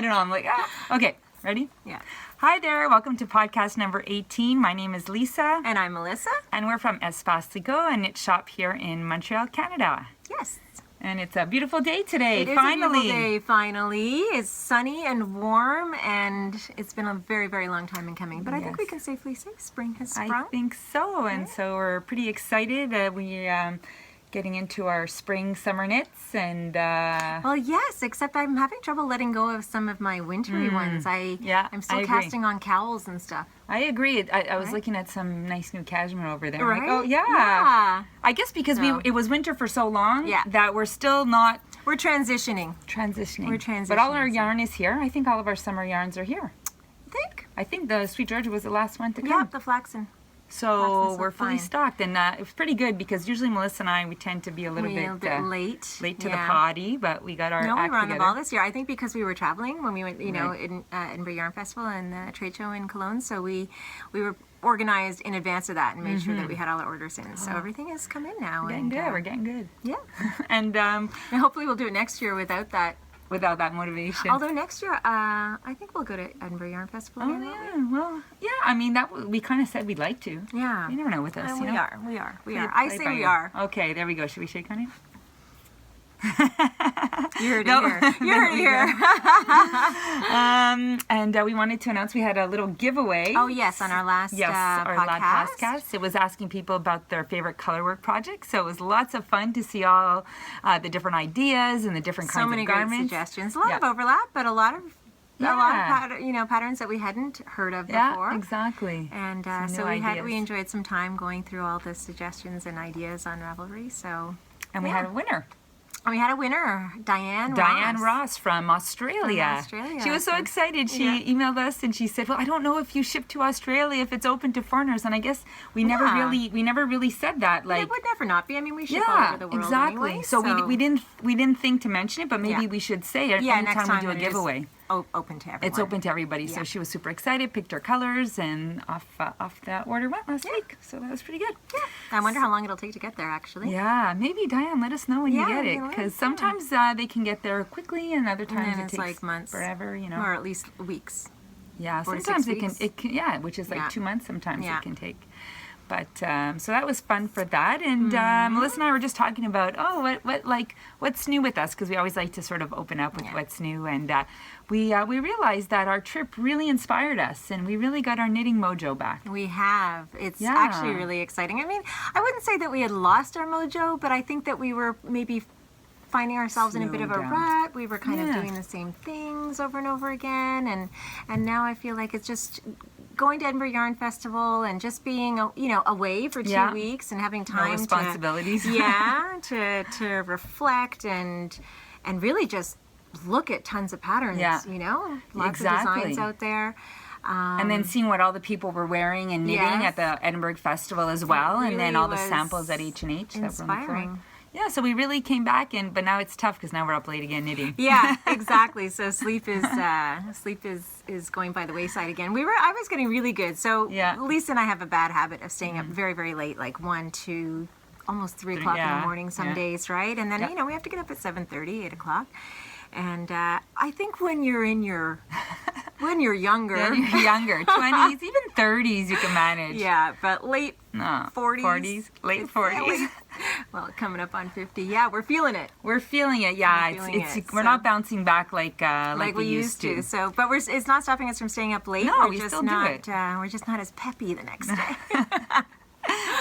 don't know. I'm like, Okay, ready? Yeah. Hi there. Welcome to podcast number 18. My name is Lisa. And I'm Melissa. And we're from Espace Tricot, a knit shop here in Montreal, Canada. Yes. And it's a beautiful day today. It is finally. a beautiful day, finally. It's sunny and warm, and it's been a very, very long time in coming. But I think we can safely say spring has sprung. I think so. And so we're pretty excited. Getting into our spring summer knits and well, yes, except I'm having trouble letting go of some of my wintry ones. I'm still casting on cowls and stuff. I agree. I was looking at some nice new cashmere over there. Right? I'm like, oh yeah. I guess because it was winter for so long that we're still not. We're transitioning. We're transitioning. But all our yarn is here. I think all of our summer yarns are here. I think the Sweet Georgia was the last one to come. Yeah, the flaxen. So we're fully stocked, and it's pretty good because usually Melissa and I, we tend to be a little bit late to the party, but we got our we act were on together. the ball this year. I think because we were traveling when we went, in Edinburgh Yarn Festival and the trade show in Cologne, so we were organized in advance of that and made sure that we had all our orders in. So everything has come in now. We're getting good. Yeah. and hopefully we'll do it next year without that motivation. Although next year, I think we'll go to Edinburgh Yarn Festival. Oh yeah, well, yeah. I mean, we kind of said we'd like to. Yeah. You never know with us. We are. I say we are. Okay, there we go. Should we shake on it? You heard it here. And we wanted to announce we had a little giveaway. Oh yes, on our last podcast. It was asking people about their favorite colorwork projects. So it was lots of fun to see all the different ideas and the different kinds of garments. Great suggestions. A lot of overlap, but a lot of patterns that we hadn't heard of before. Yeah, exactly. And so we enjoyed some time going through all the suggestions and ideas on Ravelry. We had a winner. We had a winner, Diane Ross from Australia. She was so excited. She emailed us and she said, "Well, I don't know if you ship to Australia, if it's open to foreigners." And I guess we never really said that. Like, it would never not be. I mean, we ship all over the world anyway. So we didn't think to mention it, but maybe we should say it anytime we do a giveaway. Open to everyone. It's open to everybody. So she was super excited, picked her colors, and off that order went last week. So that was pretty good. Yeah. I wonder how long it'll take to get there, actually. Yeah, maybe Diane, let us know when you get it, because sometimes they can get there quickly, and other times it takes like months, forever. Or at least weeks. Yeah, sometimes it can. Yeah, which is like 2 months. Sometimes it can take. But so that was fun for that, and Melissa and I were just talking about what's new with us, because we always like to sort of open up with what's new, and we realized that our trip really inspired us, and we really got our knitting mojo back. We have. It's actually really exciting. I mean, I wouldn't say that we had lost our mojo, but I think that we were maybe finding ourselves in a bit of a rut. We were kind of doing the same things over and over again, and now I feel like it's just going to Edinburgh Yarn Festival and just being away for 2 weeks and having time responsibilities. to reflect and really just look at tons of patterns. Lots of designs out there. And then seeing what all the people were wearing and knitting at the Edinburgh Festival as well, and then all the samples at H&H. Inspiring. Yeah, so we really came back, but now it's tough because now we're up late again knitting. Yeah, exactly. So sleep is going by the wayside again. I was getting really good. So Lisa and I have a bad habit of staying up very, very late, like 1, 2, almost 3 o'clock in the morning some days, right? And then we have to get up at 7:30, 8 o'clock. And I think when you're younger, 20s, even 30s, you can manage. Yeah, but late 40s, late 40s. Well, coming up on 50. Yeah, we're feeling it. We're feeling it. Yeah, we're not bouncing back like we used to. So, but it's not stopping us from staying up late. No, we still do it. We're just not as peppy the next day.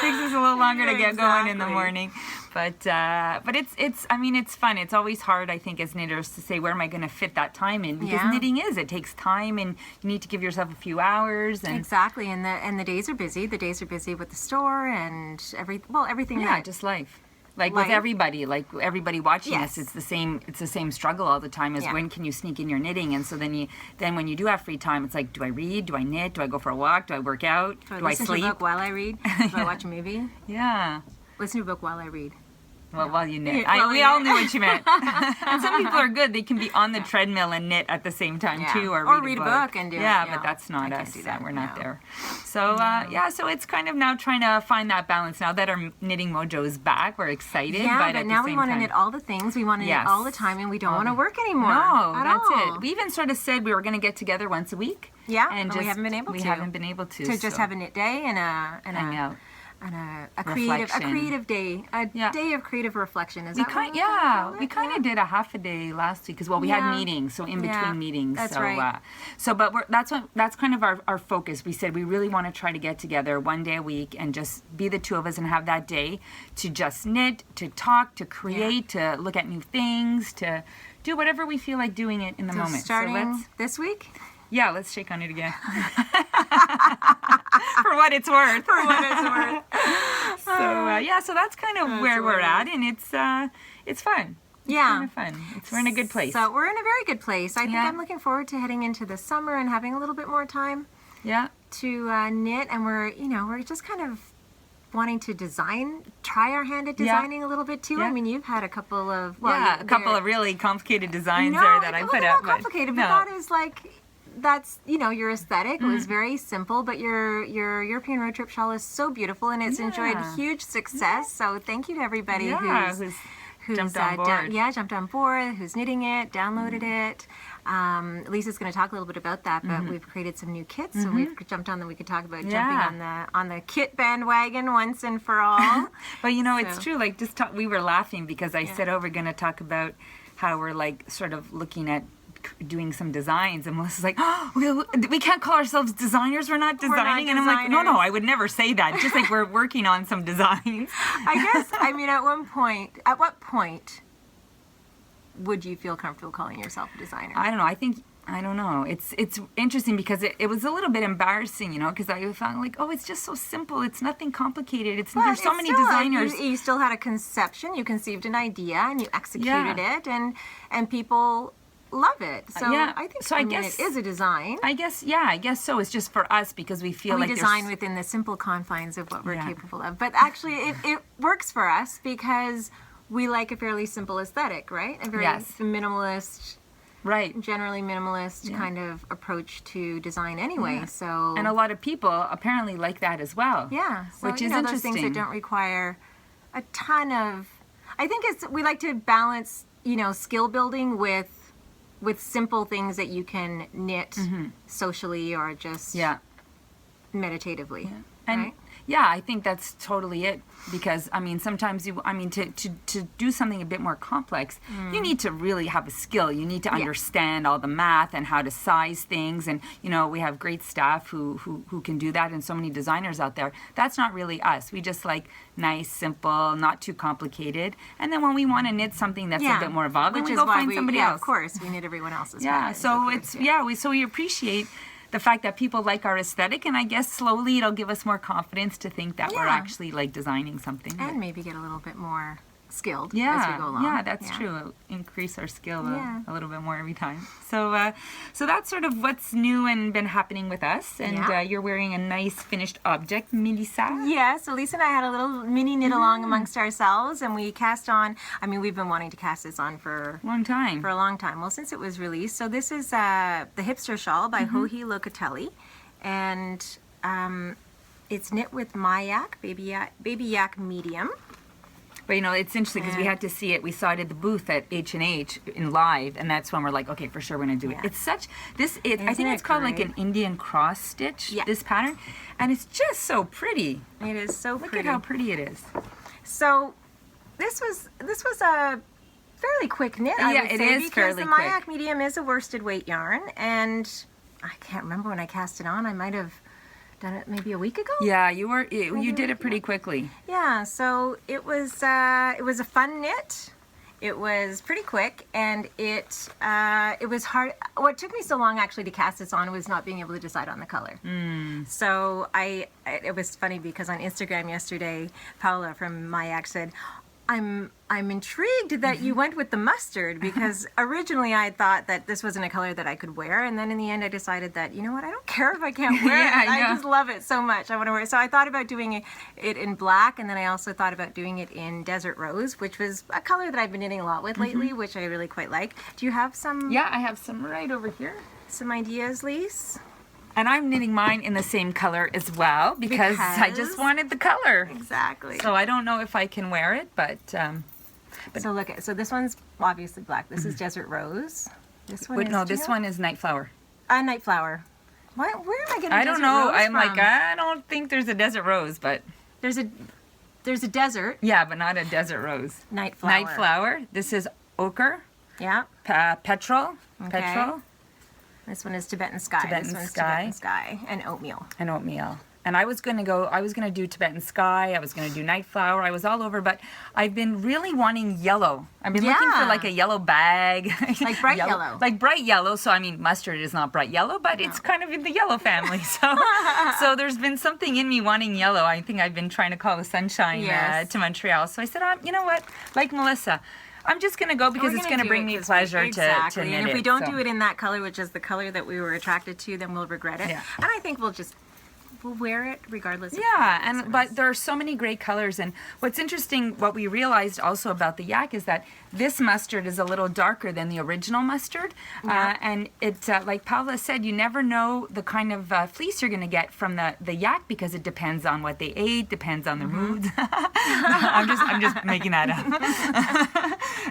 Takes us a little longer to get going in the morning, but it's fun. It's always hard, I think, as knitters to say, where am I going to fit that time in? Because knitting it takes time, and you need to give yourself a few hours. And exactly, and the days are busy. The days are busy with the store and everything. Yeah, just life. With everybody, watching us, it's the same struggle all the time. Is when can you sneak in your knitting? And so then when you do have free time, it's like, do I read? Do I knit? Do I go for a walk? Do I work out? Do I sleep? Listen to a book while I read? Do I watch a movie? Yeah. Listen to a book while I read. while you knit. We all knew what you meant. And some people are good. They can be on the treadmill and knit at the same time too, or read a book and do it. Yeah, but that's not us. We're not there. So so it's kind of now trying to find that balance. Now that our knitting mojo is back, we're excited. Yeah, but now we want to knit all the things. We want to knit all the time, and we don't want to work anymore. No, that's it. We even sort of said we were going to get together once a week. Yeah, and we haven't been able to. We haven't been able to. To just have a knit day and a creative day, day of creative reflection. Is that what we kind of did a half a day last week because we had meetings, so in between meetings. That's right. But that's kind of our focus. We said we really want to try to get together one day a week and just be the two of us and have that day to just knit, to talk, to create, to look at new things, to do whatever we feel like doing it in the moment. Starting this week. Yeah, let's shake on it again. For what it's worth. So that's kind of where we're at, and it's fun. It's kind of fun. We're in a good place. So we're in a very good place. I think I'm looking forward to heading into the summer and having a little bit more time. Yeah. To knit, and we're just kind of wanting to try our hand at designing a little bit too. I mean, you've had a couple of a couple of really complicated designs there that I put up. Not complicated, but that is like. That's your aesthetic. It was very simple, but your European road trip shawl is so beautiful, and it's enjoyed huge success. So thank you to everybody who's jumped on board. Jumped on board, who's knitting it, downloaded it. Lisa's going to talk a little bit about that, but we've created some new kits, so we've jumped on that. We could talk about jumping on the kit bandwagon once and for all. But it's true. Like we were laughing because I said, we're going to talk about how we're like sort of looking at doing some designs, and Melissa's like, we can't call ourselves designers, we're not designing. And I'm like, no, I would never say that. Just like we're working on some designs. I guess, at what point would you feel comfortable calling yourself a designer? I don't know. It's interesting because it was a little bit embarrassing, because I felt like, it's just so simple. It's nothing complicated. There's so many designers. You still had a conception. You conceived an idea and you executed it, and people love it. So I guess it is a design. I guess so. It's just for us because we feel like we design within the simple confines of what we're capable of. But actually, it works for us because we like a fairly simple aesthetic, right? A very minimalist. Right. Generally minimalist kind of approach to design anyway. Yeah. So and a lot of people apparently like that as well. Yeah. So, which is interesting. Those things that don't require a ton of. I think we like to balance, skill building with simple things that you can knit socially or just meditatively. Yeah. And I think that's totally it. Because sometimes to do something a bit more complex, you need to really have a skill. You need to understand all the math and how to size things. And we have great staff who can do that, and so many designers out there. That's not really us. We just like nice, simple, not too complicated. And then when we want to knit something that's a bit more evolved, then we go find somebody else. Of course, we knit everyone else's. So we appreciate the fact that people like our aesthetic, and I guess slowly it'll give us more confidence to think that we're actually like designing something. And maybe get a little bit more skilled as we go along. Yeah, that's true. It'll increase our skill a little bit more every time. So that's sort of what's new and been happening with us. And you're wearing a nice finished object, Melissa. Yeah, so Lisa and I had a little mini knit along amongst ourselves, and we cast on, we've been wanting to cast this on for a long time. Well, since it was released. So this is the Hipster Shawl by Joji Locatelli. And it's knit with Mayak, Baby Yak Medium. But it's interesting because we had to see it. We saw it at the booth at H&H in live, and that's when we're like, okay, for sure we're gonna do it. It's such I think it's called like an Indian cross stitch. Yeah. This pattern, and it's just so pretty. It is so pretty. Look at how pretty it is. So this was a fairly quick knit. I would say, it is fairly quick. Because the Mayak medium is a worsted weight yarn, and I can't remember when I cast it on. I might have done it maybe a week ago. Yeah, you did it pretty quickly. Yeah, so it was a fun knit. It was pretty quick, and it was hard. What took me so long actually to cast this on was not being able to decide on the color. So it was funny because on Instagram yesterday, Paula from Mayak said, I'm intrigued that you went with the mustard, because originally I thought that this wasn't a color that I could wear, and then in the end I decided that, you know what, I don't care if I can't wear it. I just love it so much. I want to wear it. So I thought about doing it in black, and then I also thought about doing it in desert rose, which was a color that I've been knitting a lot with lately, which I really quite like. Do you have some? Yeah, I have some right over here. Some ideas, Lise? And I'm knitting mine in the same color as well because I just wanted the color. Exactly. So I don't know if I can wear it, but so look at, so this one's obviously black. This is desert rose. This one is this one is night flower. Night flower. Where am I getting? I don't know. Rose I'm from? like, I don't think there's a desert rose, but there's a desert. Yeah, but not a desert rose. Night flower. Night flower. This is ochre. Yeah. Petrol. Okay. Petrol. This one is Tibetan Sky. Tibetan this one's Sky. Tibetan Sky and oatmeal. And oatmeal. And I was going to do Tibetan Sky. I was going to do Night Flower. I was all over, but I've been really wanting yellow. I've been looking for like a yellow bag. Like bright yellow. Like bright yellow. So, I mean, mustard is not bright yellow, but it's kind of in the yellow family. So there's been something in me wanting yellow. I think I've been trying to call the sunshine to Montreal. So I said, you know what? Like Melissa, I'm just going to go because it's going to bring me pleasure to knit it. And if we don't do it in that color, which is the color that we were attracted to, then we'll regret it. Yeah. And I think we'll wear it regardless. But there are so many great colors, and what's interesting, what we realized also about the yak is that this mustard is a little darker than the original mustard, and it like Paula said, you never know the kind of fleece you're going to get from the yak because it depends on what they ate, depends on their moods. I'm just making that up.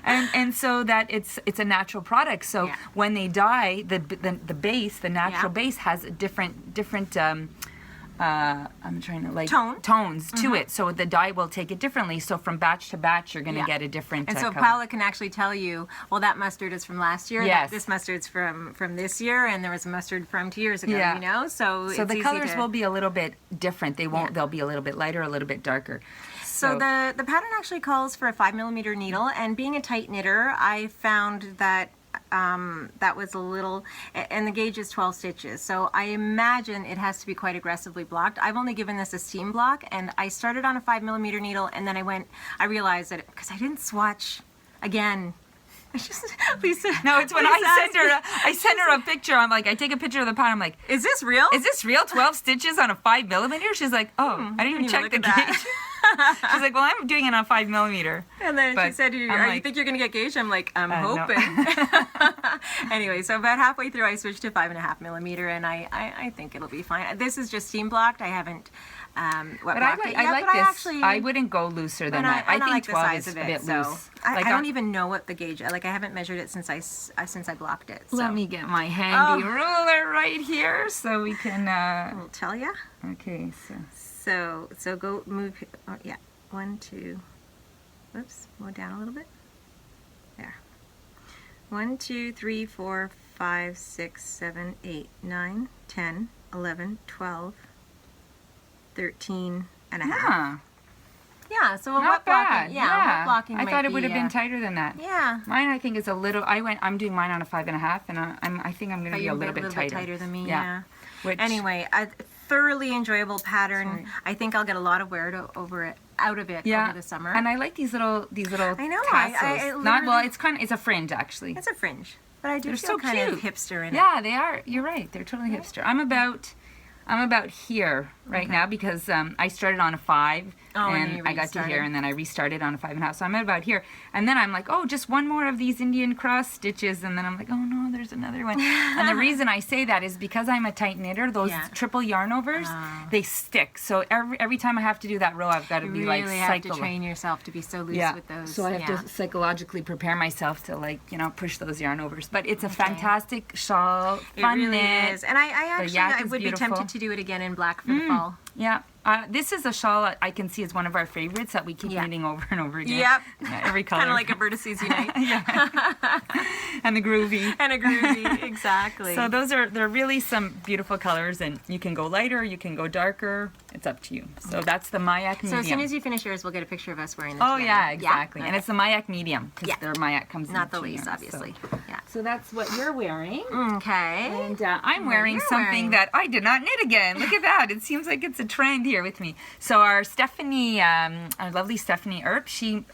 and so that it's a natural product. So when they dye, the base, the natural base has a different I'm trying to tones to it, so the dye will take it differently. So from batch to batch, you're going to get a different. And so color. Paula can actually tell you, well, that mustard is from last year. Yes. This mustard's from this year, and there was a mustard from 2 years ago. You know, so the colors will be a little bit different. They won't. They'll be a little bit lighter, a little bit darker. So the pattern actually calls for a 5mm needle, and being a tight knitter, I found that. That was a little, and the gauge is 12 stitches, so I imagine it has to be quite aggressively blocked. I've only given this a seam block, and I started on a 5mm needle, and then I realized that because I didn't swatch again. Lisa. No, it's when I send her a picture. I'm like, I take a picture of the pattern. I'm like, is this real? Is this real? 12 stitches on a 5mm? She's like, oh, I didn't even check the gauge. She's like, well, I'm doing it on 5mm. And then she said, you think you're going to get gauge? I'm like, I'm hoping. No. Anyway, so about halfway through, I switched to 5.5mm, and I think it'll be fine. This is just seam blocked. I haven't but I like this. I wouldn't go looser than that. I think like 12 the size is of it, a bit so loose. I don't even know what the gauge. Like I haven't measured it since I blocked it. So. Let me get my handy ruler right here so we can. I'll tell you. Okay, so go move. Oh, yeah, 1, 2. Whoops, go down a little bit. There. 1, 2, 3, 4, 5, 6, 7, 8, 9, 10, 11, 12. 13 and a half. Yeah, so not bad. Wet blocking I thought it would have been tighter than that. Yeah. Mine, I think, is a little. I'm doing mine on a 5.5, and I think I'm going to be a little bit tighter than me. Yeah. Anyway, a thoroughly enjoyable pattern. Sorry. I think I'll get a lot of wear out of it over the summer. And I like these little. I know. Tassels. It's a fringe actually. It's a fringe, but I do They're feel so kind cute. of hipster in it. Yeah, they are. You're right. They're totally hipster. I'm about here right now because I started on a 5 and I got to here and then I restarted on a 5.5. So I'm at about here. And then I'm like, oh, just one more of these Indian cross stitches. And then I'm like, oh no, there's another one. And the reason I say that is because I'm a tight knitter, those triple yarn overs, they stick. So every time I have to do that row, I've got to be like, you have to train yourself to be so loose with those. So I have to psychologically prepare myself to push those yarn overs. But it's a fantastic shawl, fun knit. It really is. And I would be tempted to do it again in black for the fall. Yeah. This is a shawl I can see is one of our favorites that we keep knitting over and over again. Yep. Every color. Kind of like a Vertices Unite. And the groovy. Exactly. So they're really some beautiful colors, and you can go lighter, you can go darker. It's up to you. So that's the Mayak medium. So as soon as you finish yours, we'll get a picture of us wearing them together. Yeah, exactly. Yeah. And it's the Mayak medium because their Mayak comes in not the least, obviously. So that's what you're wearing. Okay. And I'm wearing something that I did not knit again. Look at that. It seems like it's a trend here. here with me. So our Stephanie, our lovely Stephanie Earp, she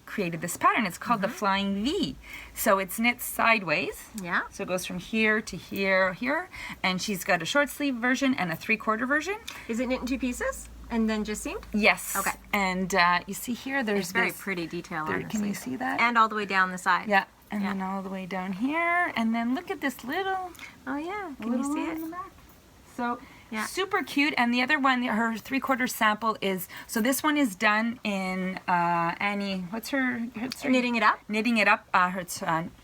created this pattern. It's called the Flying V. So it's knit sideways. Yeah. So it goes from here to here, here. And she's got a short sleeve version and a 3/4 version. Is it knit in 2 pieces and then just seamed? Yes. Okay. And you see here, there's It's very pretty detail on the Can you sleeve. see that? And all the way down the side. Yeah. And then all the way down here. And then look at this little... Oh yeah, can you see it? So Yeah. super cute. And the other one, her 3/4 sample is, so this one is done in Annie, what's her Knitting It Up? Knitting It Up.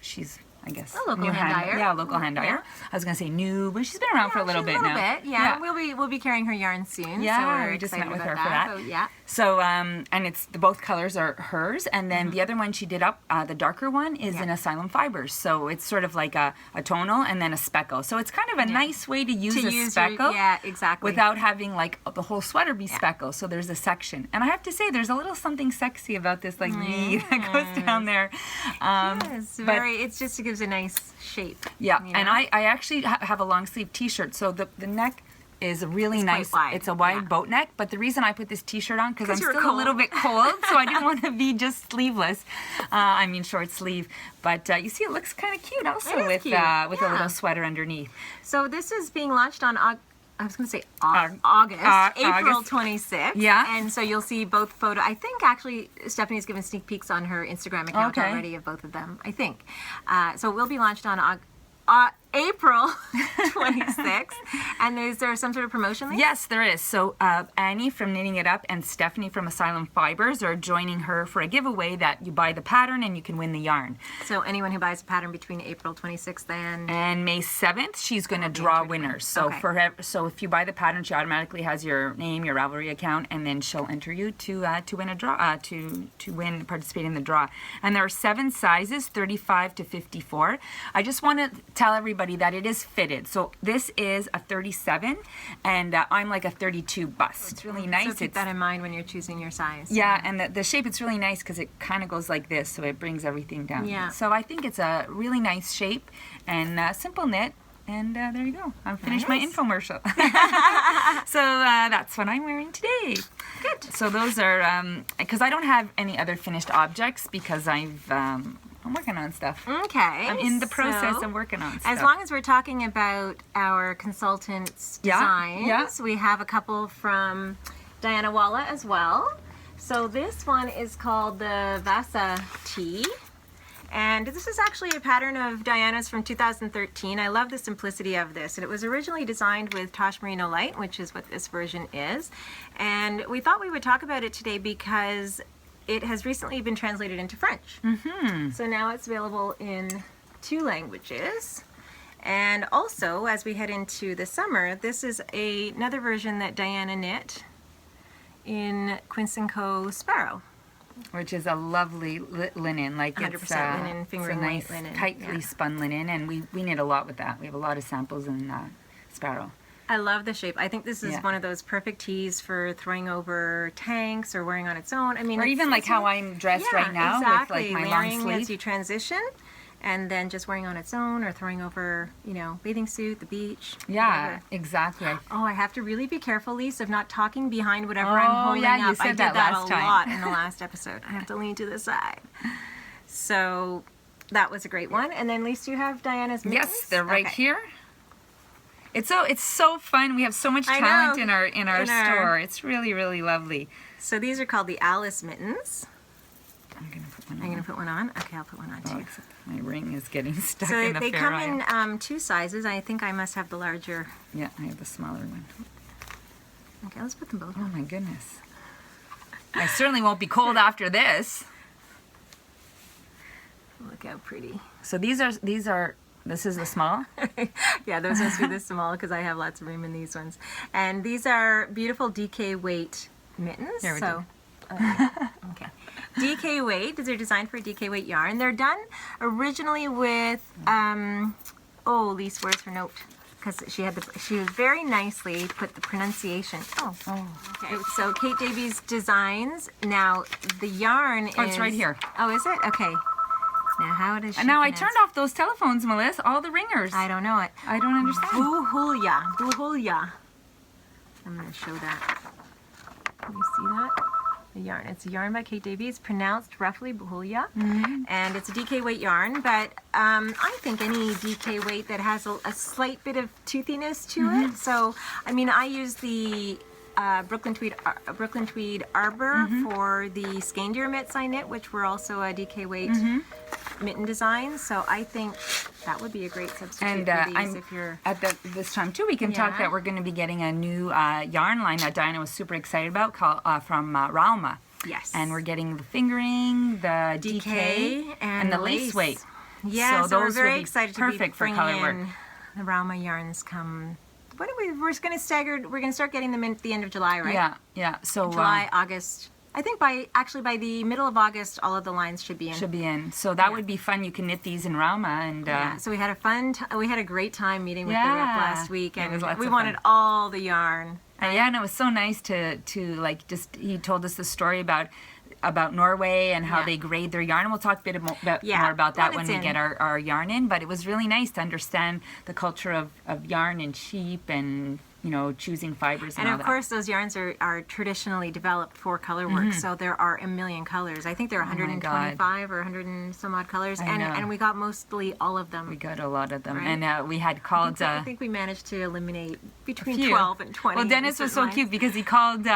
She's, I guess, A local hand dyer. Yeah, local hand dyer. I was gonna say new, but she's been around for a little bit now. Yeah. We'll be carrying her yarn soon. Yeah, so we're we just excited met with about her for that. So, yeah. So, and it's both colors are hers, and then the other one she did up, the darker one is in Asylum Fibers. So it's sort of like a tonal and then a speckle. So it's kind of a nice way to use a speckle. Yeah, exactly. Without having like the whole sweater be speckle. So there's a section, and I have to say there's a little something sexy about this like V that goes down there. Yes, it just gives a nice shape. Yeah, you know? and I actually have a long sleeve T-shirt, so the neck is really nice. Quite wide. It's a wide boat neck, but the reason I put this T-shirt on because I'm you're still cold. a little bit cold, so I didn't want to be just sleeveless. I mean short sleeve, but you see it looks kind of cute also with cute. a little sweater underneath. So this is being launched on August, April 26th. Yeah. And so you'll see both photos. I think actually Stephanie's given sneak peeks on her Instagram account Okay. already of both of them, I think. So it will be launched on April 26th. And is there some sort of promotion link? Yes, there is. So Annie from Knitting It Up and Stephanie from Asylum Fibers are joining her for a giveaway that you buy the pattern and you can win the yarn. So anyone who buys a pattern between April 26th and May 7th, she's going to draw winners. So Okay. so if you buy the pattern, she automatically has your name, your Ravelry account, and then she'll enter you to win a draw, to participate in the draw. And there are 7 sizes, 35 to 54. I just want to tell everybody that it is fitted. So this is a 37, and I'm like a 32 bust. It's really nice. So keep that in mind when you're choosing your size. Yeah, and the shape, it's really nice because it kind of goes like this, so it brings everything down. Yeah. So I think it's a really nice shape and simple knit. And there you go. I'm finished my infomercial. So that's what I'm wearing today. Good. So those are, because I don't have any other finished objects because I'm working on stuff. Okay. I'm in the process so of working on stuff. As long as we're talking about our consultants' designs, we have a couple from Diana Walla as well. So this one is called the Vasa Tee. And this is actually a pattern of Diana's from 2013. I love the simplicity of this. And it was originally designed with Tosh Merino Light, which is what this version is. And we thought we would talk about it today because it has recently been translated into French. Mm-hmm. So now it's available in 2 languages. And also, as we head into the summer, this is another version that Diana knit in Quince & Co. Sparrow. Which is a lovely linen, like 100% it's linen, fingering it's a nice, weight linen, tightly spun linen, and we knit a lot with that. We have a lot of samples in Sparrow. I love the shape. I think this is one of those perfect tees for throwing over tanks or wearing on its own. I mean, or even like how I'm dressed right now with like my layering long sleeve. as you transition, and then just wearing on its own or throwing over, bathing suit, the beach. Yeah, whatever. exactly. Oh, I have to really be careful, Lisa, of not talking behind whatever I'm holding up. You said I did that last a time. lot in the last episode. I have to lean to the side. So that was a great one. And then, Lisa, you have Diana's mittens? Yes, they're right here. It's so fun. We have so much talent in our store. It's really, really lovely. So these are called the Alice mittens. I'm gonna put one on. I'm going to put one on? Okay, I'll put one on too. Except my ring is getting stuck So in the they fair come iron. in 2 sizes. I think I must have the larger. Yeah, I have the smaller one. Okay, let's put them both Oh on. my goodness. I certainly won't be cold after this. Look how pretty. So this is the small. Yeah, those must be the small because I have lots of room in these ones. And these are beautiful DK weight mittens. Here we go. Okay. DK weight. These are designed for DK weight yarn. They're done originally with Lise, where's her note? Because she very nicely put the pronunciation. Okay. So Kate Davies Designs. Now the yarn is. It's right here. Oh, is it? Okay. Now how does she? And now I pronounce turned off those telephones, Melissa. All the ringers. I don't know it. I don't understand. Buhulya. I'm going to show that. Can you see that? The yarn. It's a yarn by Kate Davies, pronounced roughly Buhulia, and it's a DK weight yarn, but I think any DK weight that has a slight bit of toothiness to it. So, I mean, I use the Brooklyn Tweed Arbor for the skein deer mitts I knit, which were also a DK weight mitten design. So I think that would be a great substitute for these if you're... At this time, too, we can talk that we're going to be getting a new yarn line that Diana was super excited about called, from Ralma. Yes. And we're getting the fingering, the DK, and the lace weight. Yeah, so those we're very would be excited to perfect be for color work. The Ralma yarns come... What are we? We're going to stagger. We're going to start getting them in at the end of July, right? Yeah. So July, August. I think by the middle of August, all of the lines should be in. So that would be fun. You can knit these in Ralma, and so we had we had a great time meeting with the rep last week, and we wanted all the yarn. And it was so nice to like just he told us the story about Norway and how they grade their yarn. And we'll talk a bit more about that when we get our yarn in. But it was really nice to understand the culture of yarn and sheep and, you know, choosing fibers and all that. And of course, those yarns are traditionally developed for color work. So there are a million colors. I think there are 125 or 100 and some odd colors. And we got mostly all of them. We got a lot of them. Right? And we had called... I think we managed to eliminate between 12 and 20. Well, Dennis was so cute because he called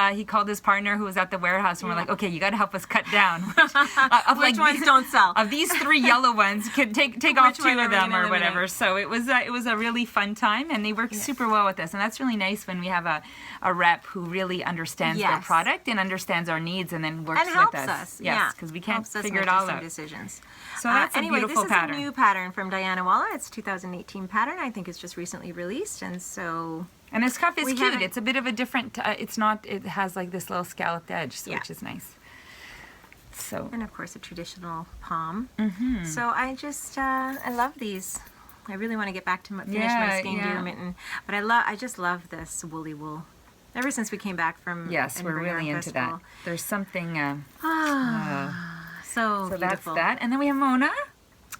his partner who was at the warehouse, and we're like, okay, you got to help us cut down. Which ones don't sell? Of these 3 yellow ones, take off 2 of them or whatever. So it was a really fun time, and they worked super well with us. And that's really nice when we have a rep who really understands their product and understands our needs and then works with us. Yes, because we can't figure it all out. Decisions. So that's a beautiful pattern. This is a new pattern from Diana Walla. It's a 2018 pattern. I think it's just recently released, and so... And this cuff is cute. It's a bit of a different... it's not... It has like this little scalloped edge, which is nice. So... And of course a traditional palm. So I just... I love these. I really want to get back to finish my skein deer mitten. But I just love this woolly wool. Ever since we came back from... Yes, we're really into that. There's something... so beautiful. That's that. And then we have Mona.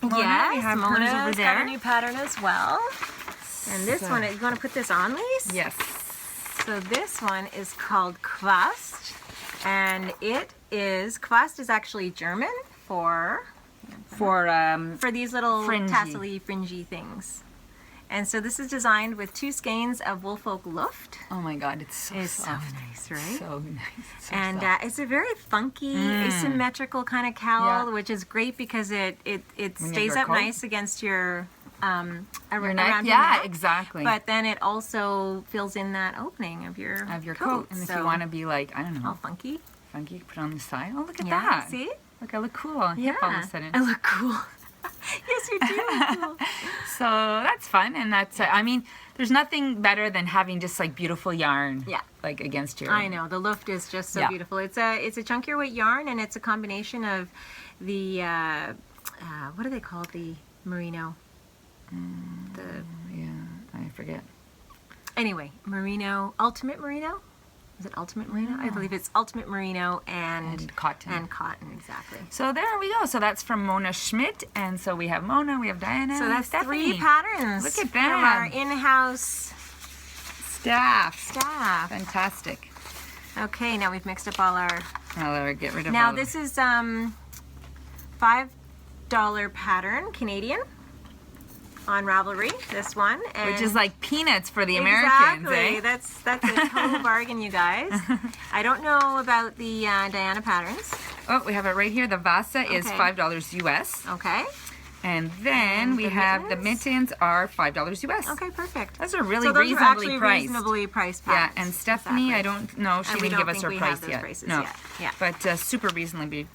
Yes, Mona's over there. got a new pattern as well. And this one, you want to put this on, Lise? Yes. So this one is called Kvast. And Kvast is actually German for these little tassely, fringy things. And so this is designed with 2 skeins of Woolfolk Luft. Oh my God, it's so soft. So nice, right? So nice. So and soft. It's a very funky, asymmetrical kind of cowl, which is great because it stays up nice against your around your neck. Exactly. But then it also fills in that opening of your coat. And if you want to be like, I don't know, all funky, you can put it on the side. Oh, look at that! See? Look, I look cool. Hip all of a sudden. I look cool. Yes, you do. Cool. So that's fun, and that's I mean, there's nothing better than having just like beautiful yarn. Like against your... I know, the Luft is just so beautiful. It's a chunkier weight yarn, and it's a combination of the what do they call it? The merino. I forget. Anyway, merino, ultimate merino. Is it ultimate merino? I believe it's ultimate merino and cotton. And cotton, exactly. So there we go. So that's from Mona Schmidt, and so we have Mona, we have Diana, so that's Stephanie. 3 patterns. Look at them. From our in-house staff. Fantastic. Okay, now we've mixed up all our... get rid of Now this is $5 pattern, Canadian. On Ravelry, this one. And which is like peanuts for the Americans, eh? That's a total bargain, you guys. I don't know about the Diana patterns. Oh, we have it right here. The Vasa is $5 US. Okay. And then we have the mittens are $5 US. Okay, perfect. Those are really reasonably priced. Reasonably priced patterns. Yeah, and Stephanie, I don't know. She didn't give us her price yet. No. Yeah. But super reasonably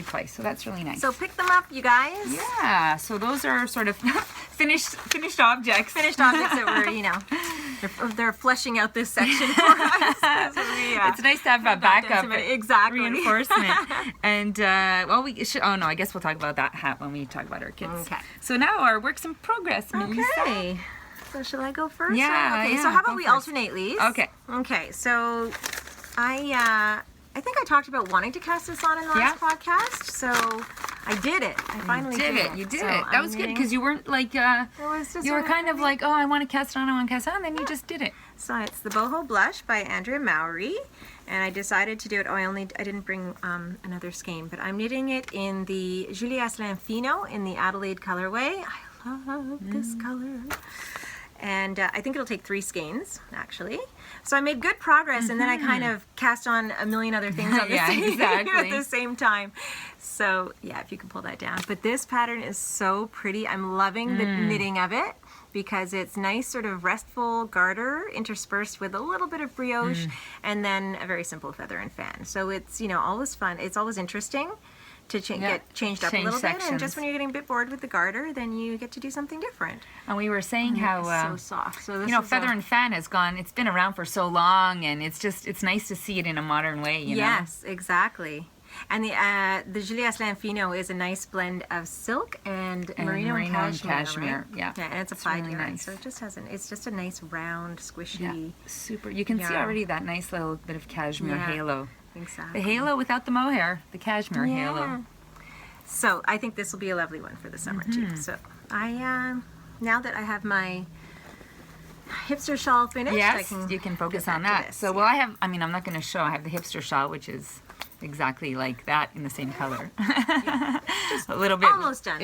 priced. So that's really nice. So pick them up, you guys. Yeah. So those are sort of finished objects. Finished objects that were, they're fleshing out this section for us. It's nice to have a backup reinforcement. And we should. Oh no, I guess we'll talk about that hat when we talk about our kids. Okay. So now our works in progress. Melissa. Okay. So shall I go first? Yeah. Okay. So how about we alternate these? Okay. Okay. So I think I talked about wanting to cast this on in the last podcast, so I did it. I finally did it. You did it. That was good because you weren't like, you were kind of like, oh, I want to cast it on, and then you just did it. So it's the Boho Blush by Andrea Mowry, and I decided to do it. I didn't bring another skein, but I'm knitting it in the Julie Asselin Fino in the Adelaide colorway. I love this color. And I think it'll take 3 skeins, actually. So I made good progress, and then I kind of cast on a million other things on the at the same time. So yeah, if you can pull that down. But this pattern is so pretty. I'm loving the knitting of it because it's nice sort of restful garter interspersed with a little bit of brioche and then a very simple feather and fan. So it's, always fun. It's always interesting to get changed up a little bit, and just when you're getting a bit bored with the garter, then you get to do something different. And we were saying how so soft. So this feather and fan has gone. It's been around for so long, and it's nice to see it in a modern way. Yes, exactly. And the Julie Asselin Fino is a nice blend of silk and merino and cashmere. Right? Yeah, and it's applied really yarn, nice. so it just it's just a nice round, squishy. Super. You can see already that nice little bit of cashmere halo. Exactly. The halo without the mohair, the cashmere halo. So I think this will be a lovely one for the summer too. So I now that I have my hipster shawl finished, you can focus on that. So I'm not going to show. I have the hipster shawl, which is exactly like that in the same color. Just a little bit almost done.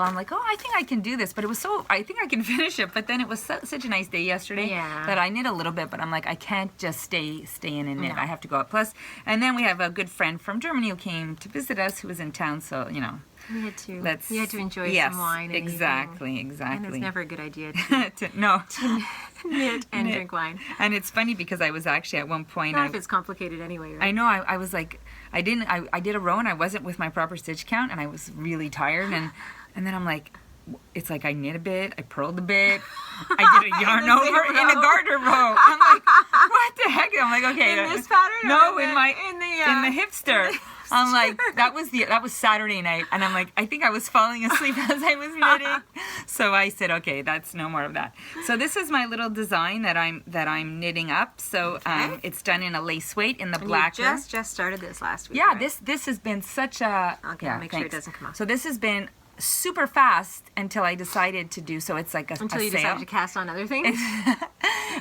I'm like, I think I can do this, but I think I can finish it. But then it was such a nice day yesterday that I knit a little bit, but I'm like, I can't just stay in and knit. I have to go out. Plus, and then we have a good friend from Germany who came to visit us, who was in town, so, we had to enjoy some wine. Exactly. And it's never a good idea to knit and drink wine. And it's funny because I was actually at one point. Not if it's complicated anyway, right? I know. I was like, I did a row and I wasn't with my proper stitch count, and I was really tired, and then I'm like, it's like I knit a bit, I purled a bit, I did a yarn over in a garter row. I'm like, what the heck? I'm like, okay. In this pattern? No, in the hipster. I'm like, that was Saturday night, and I'm like, I think I was falling asleep as I was knitting. So I said, okay, that's no more of that. So this is my little design that I'm knitting up. So it's done in a lace weight in the black. You just started this last week. Yeah, right? this has been such a make sure it doesn't come off. So this has been super fast until I decided to do so. It's like until you decided to cast on other things.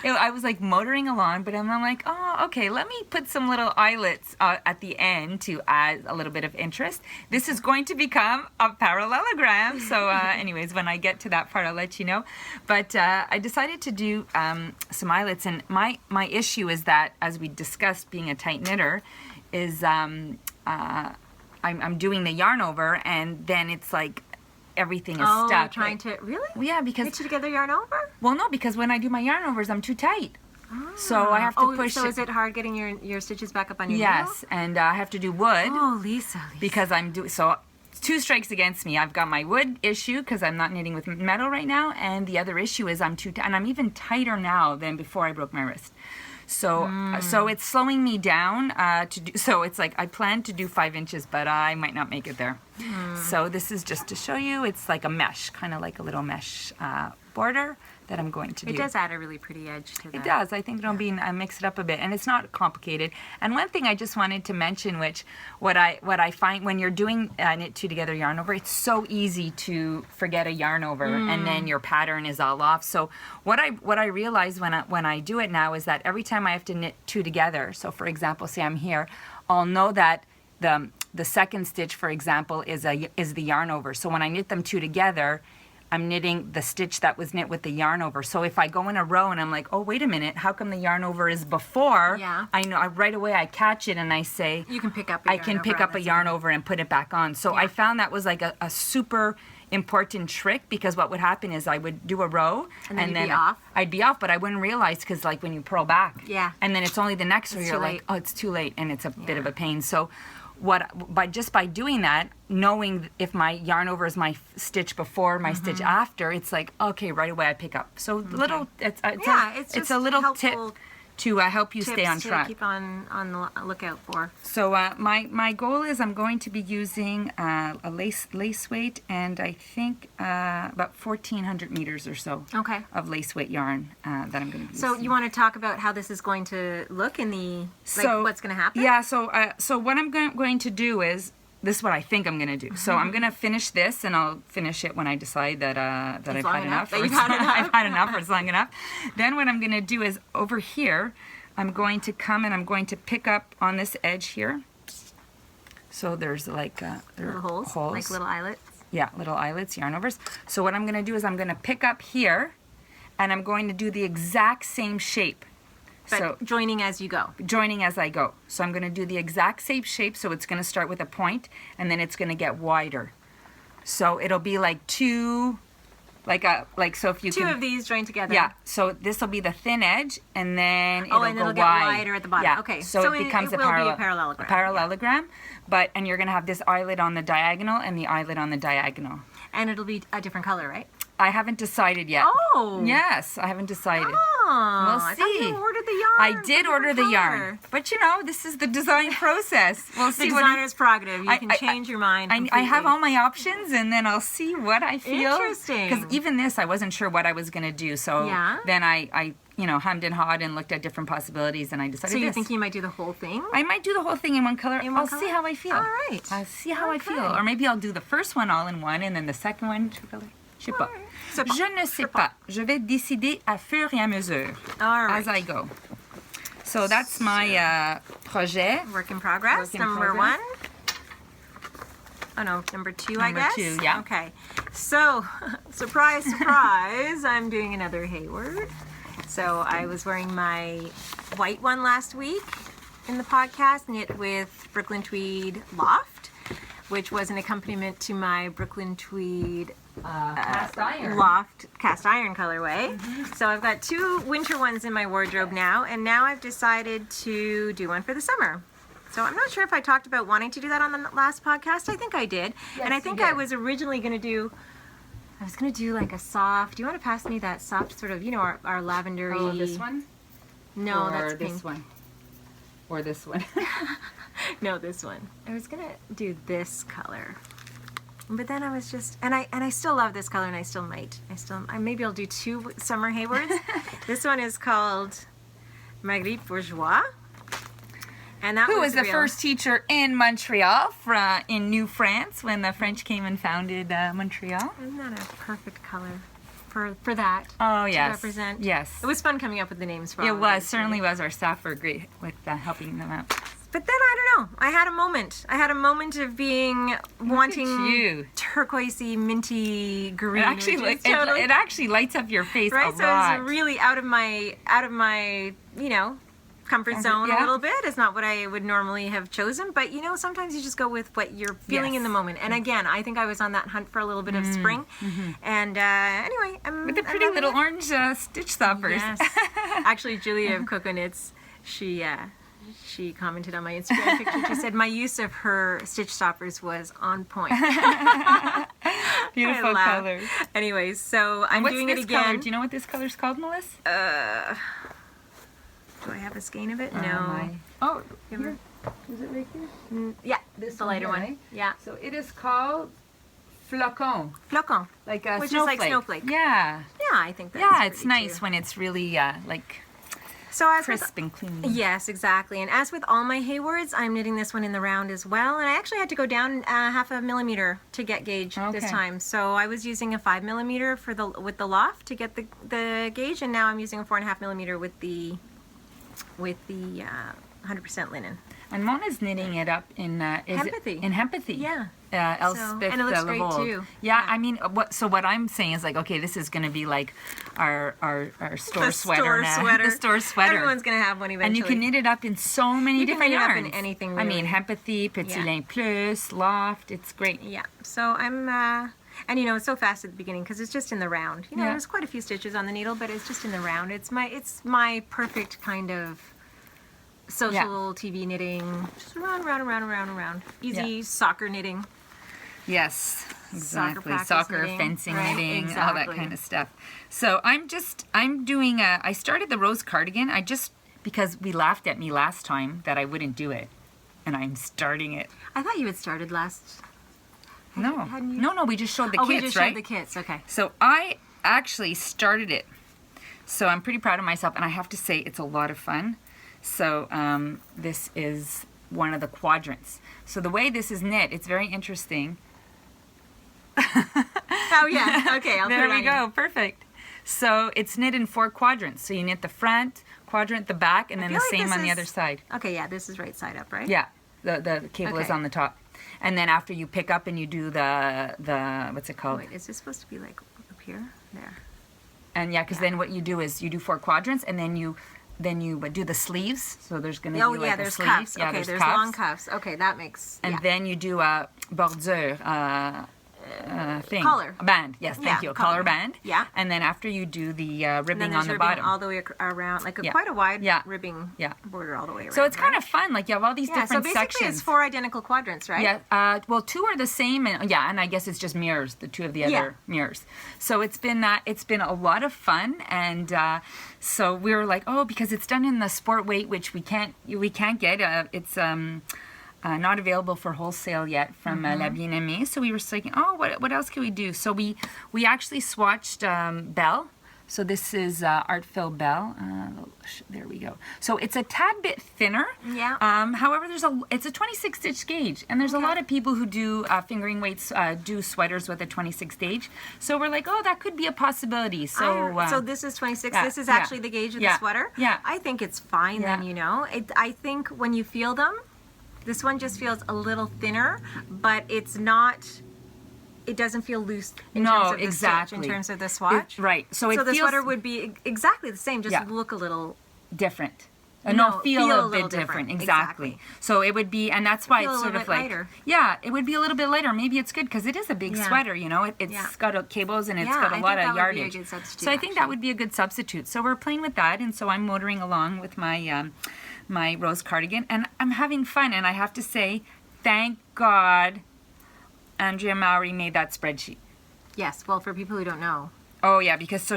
I was like motoring along, but I'm like, okay, let me put some little eyelets at the end to add a little bit of interest. This is going to become a parallelogram. So anyways, when I get to that part, I'll let you know. But I decided to do some eyelets, and my issue is that, as we discussed, being a tight knitter, is I'm doing the yarn over, and then it's like everything is stuck. Trying to really? Well, yeah, because knit you together yarn over? Well, no, because when I do my yarn overs, I'm too tight. So I have to push. So is it hard getting your stitches back up on your Yes, needle? and I have to do wood. Oh, Lisa. Because I'm doing so. 2 strikes against me. I've got my wood issue because I'm not knitting with metal right now, and the other issue is I'm too and I'm even tighter now than before I broke my wrist. So it's slowing me down to do. So it's like I planned to do 5 inches, but I might not make it there. So this is just to show you. It's like a mesh, kind of like a little mesh border that I'm going to do. It does add a really pretty edge to that. It does. I think it'll be mix it up a bit, and it's not complicated. And one thing I just wanted to mention, which what I find when you're doing knit 2 together yarn over, it's so easy to forget a yarn over, and then your pattern is all off. So what I realize when I do it now is that every time I have to knit 2 together. So for example, say I'm here, I'll know that the second stitch, for example, is the yarn over. So when I knit them 2 together, I'm knitting the stitch that was knit with the yarn over. So if I go in a row and I'm like, oh, wait a minute, how come the yarn over is before? Yeah. I know right away I catch it and I say, you can pick up a yarn over and put it back on. So I found that was like a super important trick, because what would happen is I would do a row and then I'd be off, but I wouldn't realize, because like when you purl back, and then it's only the next row you're like, oh, it's too late, and it's a bit of a pain. So by doing that, knowing if my yarn over is my stitch before, my stitch after, it's like, okay, right away I pick up. So it's a little tip to help you stay on track. Keep on the lookout for. So my goal is I'm going to be using a lace weight, and I think about 1,400 meters or so of lace weight yarn that I'm going to use. So you want to talk about how this is going to look in the what's going to happen? Yeah. So what I'm going to do is this is what I think I'm going to do. So I'm going to finish this, and I'll finish it when I decide that I've had enough. I've had enough or it's long enough. Then what I'm going to do is over here, I'm going to come and I'm going to pick up on this edge here. So there's like little holes, like little eyelets. Yeah, little eyelets, yarn overs. So what I'm going to do is I'm going to pick up here, and I'm going to do the exact same shape. But so joining as you go. Joining as I go. So I'm going to do the exact same shape. So it's going to start with a point, and then it's going to get wider. So it'll be like two, so if you two of these joined together. Yeah. So this will be the thin edge, and then it'll it'll go get wider at the bottom. Yeah. Okay. So it becomes it will be a parallelogram. A parallelogram, and you're going to have this eyelet on the diagonal and the eyelet on the diagonal. And it'll be a different color, right? I haven't decided yet. Oh. Yes, I haven't decided. Oh, We'll see. I thought you ordered the yarn. I did order the yarn. But this is the design process. We'll see. The designer's prerogative. You can change your mind. I have all my options, and then I'll see what I feel. Interesting. Because even this, I wasn't sure what I was going to do. So then I hummed and hawed and looked at different possibilities, and I decided So you think you might do the whole thing? I might do the whole thing in one color. I'll see how I feel. All right. I'll see how I feel. Or maybe I'll do the first one all in one, and then the second one two color. Je sais pas. Je ne sais pas. Je vais décider à fur et à mesure. All right. As I go. So that's my projet. Work in progress. Number 1. Oh no, number 2, I guess. Number 2, yeah. Okay. So, surprise, surprise, I'm doing another Hayward. So I was wearing my white one last week in the podcast, knit with Brooklyn Tweed Loft, which was an accompaniment to my Brooklyn Tweed cast iron. Loft cast iron colorway. So I've got 2 winter ones in my wardrobe now, and now I've decided to do one for the summer. So I'm not sure if I talked about wanting to do that on the last podcast. I think I did. Yes, and I think I was originally going to do, like a soft, do you want to pass me that soft sort of, our lavendery. Oh, this one? No, or that's this pink. one. Or this one. No, this one. I was going to do this color. But then I was just, and I still love this color, and I still might. Maybe I'll do 2 summer Haywards. This one is called Marguerite Bourgeois. And that Who was the real... first teacher in Montreal, in New France, when the French came and founded Montreal? Isn't that a perfect color for that? Oh, to yes. represent? Yes. It was fun coming up with the names for all It of was. these, Certainly right? was. Our staff were great with helping them out. But then, I don't know. I had a moment. of being wanting turquoisey, minty green. It actually lights up your face right? a So lot. it's really out of my comfort zone a little bit. It's not what I would normally have chosen, but sometimes you just go with what you're feeling in the moment. And again, I think I was on that hunt for a little bit of spring. And anyway, with the pretty little orange stitch stoppers. Yes. Actually, Julia of Coco Knits, she commented on my Instagram picture. She said my use of her stitch stoppers was on point. Beautiful color. Anyways, so I'm doing it again. Color? Do you know what this color's called, Melissa? Do I have a skein of it? No. Here. Is it right here? Yeah, this is the lighter one. Right? Yeah. So it is called Flocon. Flocon. Like a Which snowflake. is like snowflake. Yeah. Yeah, I think that's it's nice too. when it's really crisp and clean. Yes, exactly. And as with all my Haywards, I'm knitting this one in the round as well. And I actually had to go down 0.5 millimeter to get gauge this time. So I was using a 5 millimeter with the loft to get the gauge, and now I'm using a 4.5 millimeter with the 100% linen. And Mona's knitting it up in Hempathy. In Hempathy. Yeah. Elspeth and it looks great Levold. too. Yeah, I mean, what I'm saying is okay, this is going to be like our store sweater now. The store sweater. Everyone's going to have one eventually. And you can knit it up in so many different yarns. You can knit it up in anything, really. I mean, Hempathy, Petit Lin Plus, Loft, it's great. Yeah, so I'm, and it's so fast at the beginning because it's just in the round. There's quite a few stitches on the needle, but it's just in the round. It's my perfect kind of social TV knitting. Just round. Easy soccer knitting. Yes, exactly. Soccer knitting, fencing right? knitting, Exactly. all that kind of stuff. So I'm doing I started the rose cardigan. Because we laughed at me last time that I wouldn't do it. And I'm starting it. I thought you had started last. No, we just showed the kits, we just right? showed the kits, okay. So I actually started it. So I'm pretty proud of myself, and I have to say it's a lot of fun. So this is one of the quadrants. So the way this is knit, it's very interesting. Oh yeah, okay. There we go, perfect. So it's knit in 4 quadrants. So you knit the front quadrant, the back, and then the same on the other side. Okay, yeah, this is right side up, right? Yeah, the cable is on the top. And then after you pick up and you do the what's it called? Wait, is this supposed to be like up here? There. And yeah, because then what you do is you do 4 quadrants, and then you do the sleeves. So there's going to be like there's the sleeves. cuffs. Yeah, okay, there's cuffs. cuffs. Long cuffs. Okay, that makes. And then you do a bordure. Thing. Collar. A band. Yes, thank you. A collar band. Yeah. And then after you do the ribbing on the ribbing bottom. all the way around, like quite a wide ribbing border all the way around. So it's kind of fun. Like you have all these different sections. So basically it's 4 identical quadrants, right? Yeah. Well, 2 are the same, and and I guess it's just mirrors. The 2 of the other mirrors. So it's been a lot of fun, and so we were like, because it's done in the sport weight, which we can't get. It's not available for wholesale yet from La Bien-Aimée. So we were thinking, what else can we do? So we actually swatched Belle. So this is Artful Belle. There we go. So it's a tad bit thinner. Yeah. However, it's a 26 stitch gauge, and there's a lot of people who do fingering weights, do sweaters with a 26 gauge. So we're like, that could be a possibility. So so this is 26. This is actually the gauge of the sweater. Yeah. I think it's fine then. I think when you feel them. This one just feels a little thinner, but it's not. It doesn't feel loose in terms of the stitch, in terms of the swatch. Right. So the sweater would be exactly the same, just look a little different. Feel a bit different. Exactly. So it would be, and that's why it's sort of like lighter. Yeah, it would be a little bit lighter. Maybe it's good because it is a big sweater. It's got cables and it's got a lot of yardage. Would be a good substitute, so I think that would be a good substitute. So we're playing with that, and so I'm motoring along with my my rose cardigan, and I'm having fun. And I have to say, thank God, Andrea Mowry made that spreadsheet. Yes. Well, for people who don't know. Oh yeah, because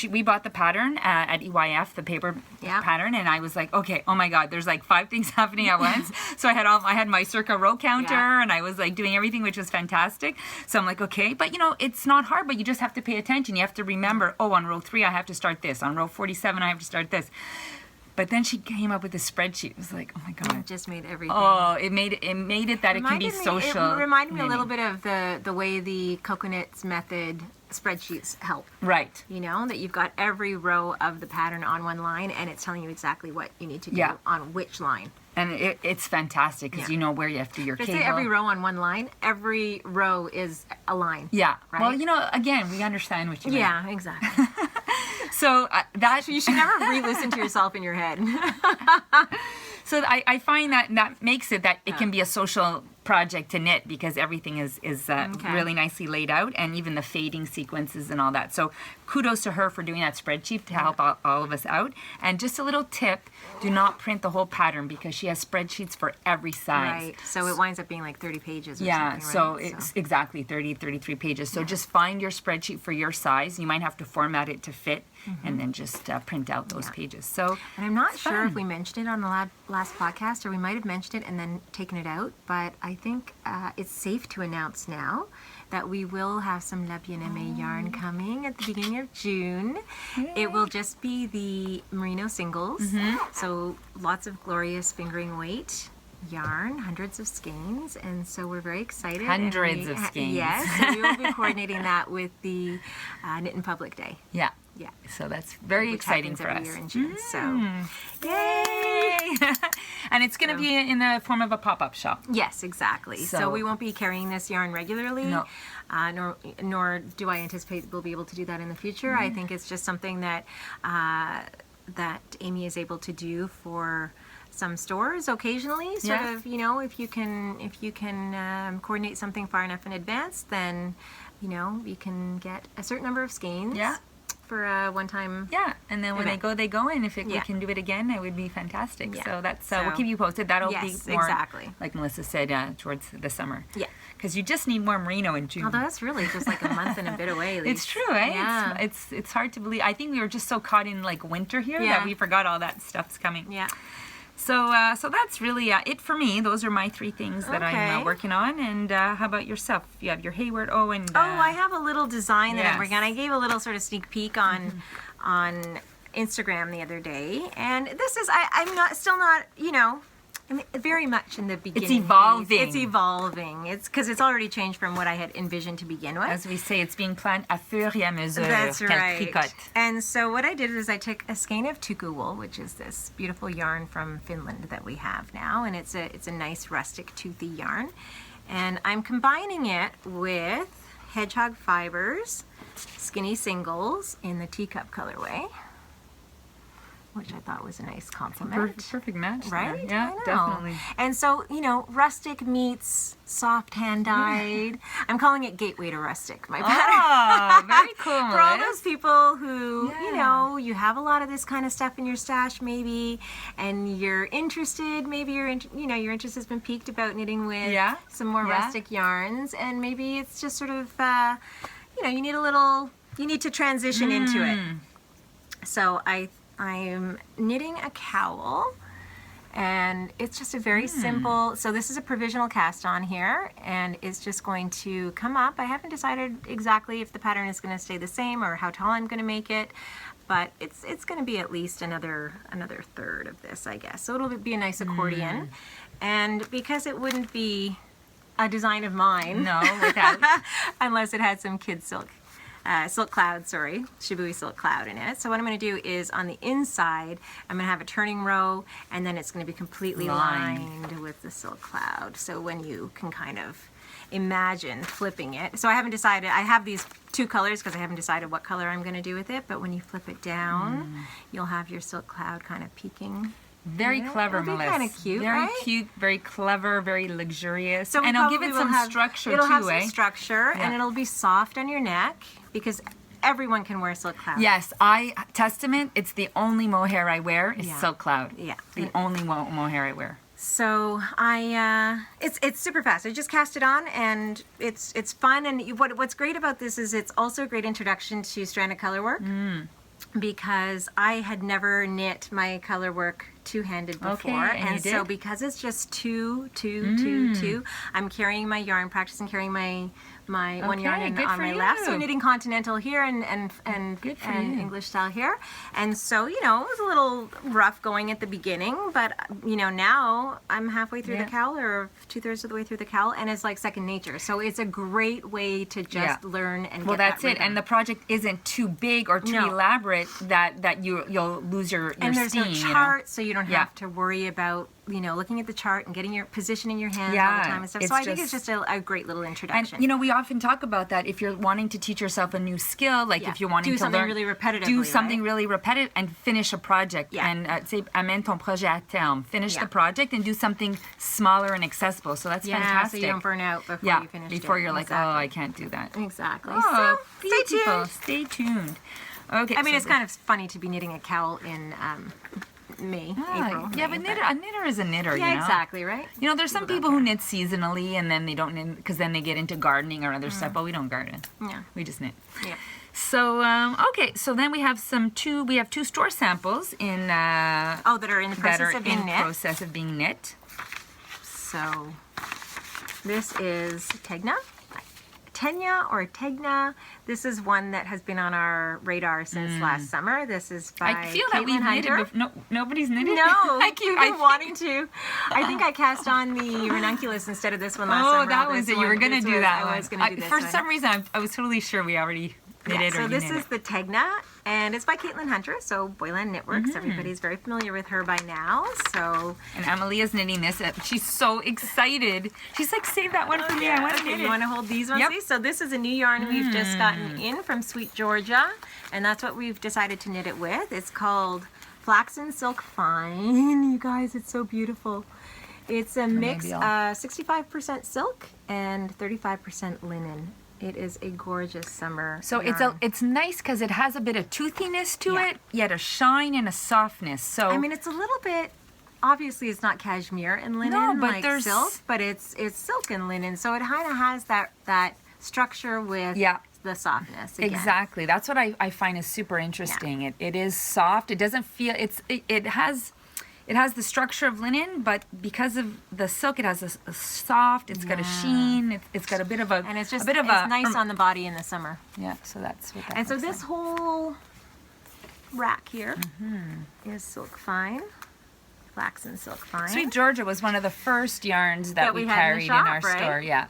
we bought the pattern at EYF, the paper pattern, and I was like, okay, oh my God, there's like 5 things happening at once. So I had my circa row counter, and I was like doing everything, which was fantastic. So I'm like, okay, but it's not hard, but you just have to pay attention. You have to remember, on row 3 I have to start this, on row 47 I have to start this. But then she came up with a spreadsheet. It was like, oh my God. It just made everything. Oh, it made it that it can be social. It reminded me a little bit of the way the Coconuts method spreadsheets help. Right. That you've got every row of the pattern on one line, and it's telling you exactly what you need to do on which line. And it's fantastic because you know where you have to do your cable. Say every row on one line, every row is a line. Yeah. Right? Well, again, we understand what you mean. Yeah, exactly. So you should never re-listen to yourself in your head. So I find that makes it that it can be a social project to knit because everything is really nicely laid out, and even the fading sequences and all that. So kudos to her for doing that spreadsheet to help all of us out. And just a little tip, do not print the whole pattern because she has spreadsheets for every size. Right, so it winds up being like 30 pages or something, so right? It's exactly 30, 33 pages. So just find your spreadsheet for your size. You might have to format it to fit, and then just print out those pages. So, and I'm not sure if we mentioned it on the last podcast, or we might have mentioned it and then taken it out, but I think it's safe to announce now that we will have some La Bien-Aimée yarn coming at the beginning of June. Yay. It will just be the merino singles, so lots of glorious fingering weight yarn, hundreds of skeins, and so we're very excited. Hundreds of skeins. Yes, so we will be coordinating that with the Knit in Public Day. Yeah. Yeah. So that's very exciting for us. Every year in June. So, yay! And it's going to be in the form of a pop-up shop. Yes, exactly. So we won't be carrying this yarn regularly. No. Nor do I anticipate we'll be able to do that in the future. I think it's just something that that Amy is able to do for some stores occasionally. Sort of, if you can coordinate something far enough in advance, then you can get a certain number of skeins. Yeah. For a one-time and then when they go, and if we can do it again, it would be fantastic. So that's we'll keep you posted. That'll be more, exactly, like Melissa said, towards the summer. Yeah, because you just need more merino in June. Although that's really just like a month and a bit away. At least. It's true, eh? Yeah. It's hard to believe. I think we were just so caught in like winter here that we forgot all that stuff's coming. Yeah. So that's really it for me. Those are my 3 things that I'm working on. And how about yourself? You have your Hayward. I have a little design that I'm working on. I gave a little sort of sneak peek on Instagram the other day, and this is I'm still not I mean, very much in the beginning. It's evolving. It's evolving. It's because it's already changed from what I had envisioned to begin with. As we say, it's being planned à fur et à mesure. That's right. Tricote. And so what I did is I took a skein of tuku wool, which is this beautiful yarn from Finland that we have now, and it's a nice rustic toothy yarn. And I'm combining it with hedgehog fibers, skinny singles in the teacup colorway, which I thought was a nice compliment. Perfect match. Right? There. Yeah, definitely. And so, rustic meets soft hand-dyed. I'm calling it gateway to rustic, my pattern. Oh, very cool. For all those people who, you have a lot of this kind of stuff in your stash maybe, and you're interested, maybe your interest has been piqued about knitting with some more rustic yarns, and maybe it's just sort of, you need to transition into it. So I'm knitting a cowl, and it's just a very simple, so this is a provisional cast on here, and it's just going to come up. I haven't decided exactly if the pattern is going to stay the same or how tall I'm going to make it, but it's going to be at least another third of this, I guess. So it'll be a nice accordion, and because it wouldn't be a design of mine, without unless it had some kid silk. Shibui silk cloud in it. So what I'm going to do is on the inside, I'm going to have a turning row, and then it's going to be completely lined with the silk cloud. So when you can kind of imagine flipping it. So I haven't decided, I have these two colors because I haven't decided what color I'm going to do with it, but when you flip it down, you'll have your silk cloud kind of peeking. Very clever, Melissa. Kind of cute, very right? cute, very clever, very luxurious. So and I'll give it some structure it'll too, have some structure, and it'll be soft on your neck because everyone can wear silk cloud. Yes, testament. It's the only mohair I wear is silk cloud. Yeah, the only mohair I wear. So it's super fast. I just cast it on, and it's fun. And what's great about this is it's also a great introduction to stranded color work. Because I had never knit my color work two-handed before, and so because it's just two, I'm carrying my yarn, practicing carrying my one yarn on my left, so knitting continental here and English style here, and so it was a little rough going at the beginning, but now I'm halfway through the cowl, or 2/3 of the way through the cowl, and it's like second nature. So it's a great way to just learn and get that's that it. rhythm. And the project isn't too big or too elaborate that you'll lose your and there's steam, no chart, so you don't have to worry about looking at the chart and getting your position in your hands all the time and stuff. So I think it's just a great little introduction. And we often talk about that if you're wanting to teach yourself a new skill, like if you're wanting to learn, really repetitively, do something really repetitive and finish a project. And say amène ton projet à terme. Finish the project and do something smaller and accessible. So that's fantastic. So you don't burn out before you finish before it. you're like, oh, I can't do that. Exactly. Oh, so beautiful. Stay tuned. Okay. I mean, it's kind of funny to be knitting a cowl in May, April. Yeah, but a knitter is a knitter, Yeah, exactly, right? There's some people who knit seasonally and then they don't knit because then they get into gardening or other stuff, but we don't garden. Yeah. We just knit. Yeah. So, so then we have two store samples in... that are in the process of being knit. process of being knit. So, this is Tenya or Tegna. This is one that has been on our radar since last summer. This is by I feel that we've knitted nobody's knitted. No, I've been wanting to. I think I cast on the ranunculus instead of this one last summer. Oh, that was it. You were going to do that one. I was going to do this for one. some reason, I was totally sure we already knitted So this is the Tegna, and it's by Caitlin Hunter, so Boyland Knitworks. Everybody's very familiar with her by now. So, and Amalia's knitting this. She's so excited. She's like, save that one for me. I want to knit it. You want to hold these ones? Yep. So this is a new yarn we've just gotten in from Sweet Georgia, and that's what we've decided to knit it with. It's called Flaxen Silk Fine. You guys, it's so beautiful. It's a mix, 65% silk and 35% linen. It is a gorgeous summer yarn. It's nice because it has a bit of toothiness to it, yet a shine and a softness. So I mean, it's a little bit. Obviously, it's not cashmere and linen like silk, but it's silk and linen, so it kind of has that structure with the softness. Again. Exactly. That's what I find is super interesting. Yeah. It is soft. It doesn't feel it has the structure of linen, but because of the silk, it has a soft. It's got a sheen. It's got a bit of a and it's just it's nice on the body in the summer. Yeah, so that's what that. And so this whole rack here is silk fine. Flax and silk fine. Sweet Georgia was one of the first yarns that we had carried in the shop, our right? store. Yeah.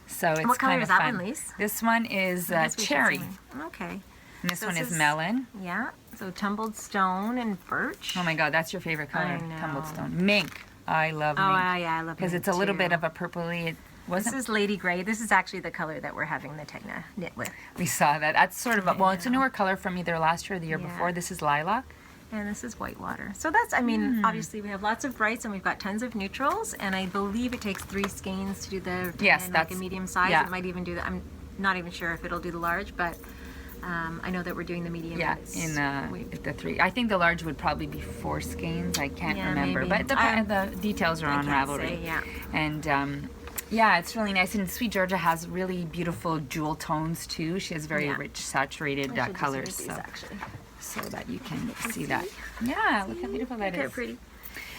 So it's what color kind is of that fun. one, Lise? This one is I guess we should cherry. see. Okay. And this So one this is is- melon. Yeah. So tumbled stone and birch. Oh my God, that's your favorite color, I know. tumbled stone. Mink. I love Oh, mink. yeah, I love Because mink it's a little too. bit of a purpley. It This wasn't. is Lady Gray. This is actually the color that we're having the Tegna knit with. We saw that. That's sort of a, well, it's a know. newer color from either last year or the year Yeah. before. This is lilac. And this is Whitewater. So that's, I mean, Hmm. obviously we have lots of brights and we've got tons of neutrals. And I believe it takes 3 skeins to do the Yes, like a that's- medium size. yeah. It might even do that. I'm not even sure if it'll do the large, but I know that we're doing the medium. Yeah, and it's- in the 3. I think the large would probably be 4 skeins. I can't Yeah, remember, maybe. but the details are I on can't Ravelry. say, yeah. And yeah, it's really nice. And Sweet Georgia has really beautiful jewel tones too. She has very Yeah. rich, saturated I should just colors, use these, actually. so that you can see that. Yeah, look how beautiful that They're is. pretty.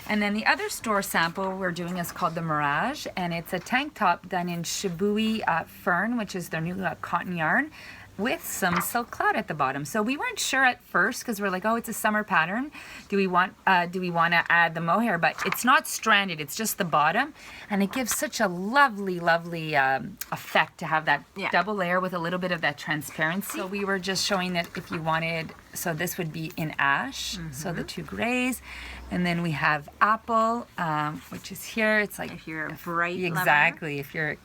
And then the other store sample we're doing is called the Mirage, and it's a tank top done in Shibui Fern, which is their new cotton yarn, with some silk cloud at the bottom. So we weren't sure at first because we're like, oh, it's a summer pattern. Do we want to add the mohair? But it's not stranded; it's just the bottom, and it gives such a lovely, lovely effect to have that Yeah. double layer with a little bit of that transparency. So we were just showing that if you wanted, so this would be in ash, so the 2 grays, and then we have apple, which is here. It's like If you're a bright lover. exactly if you're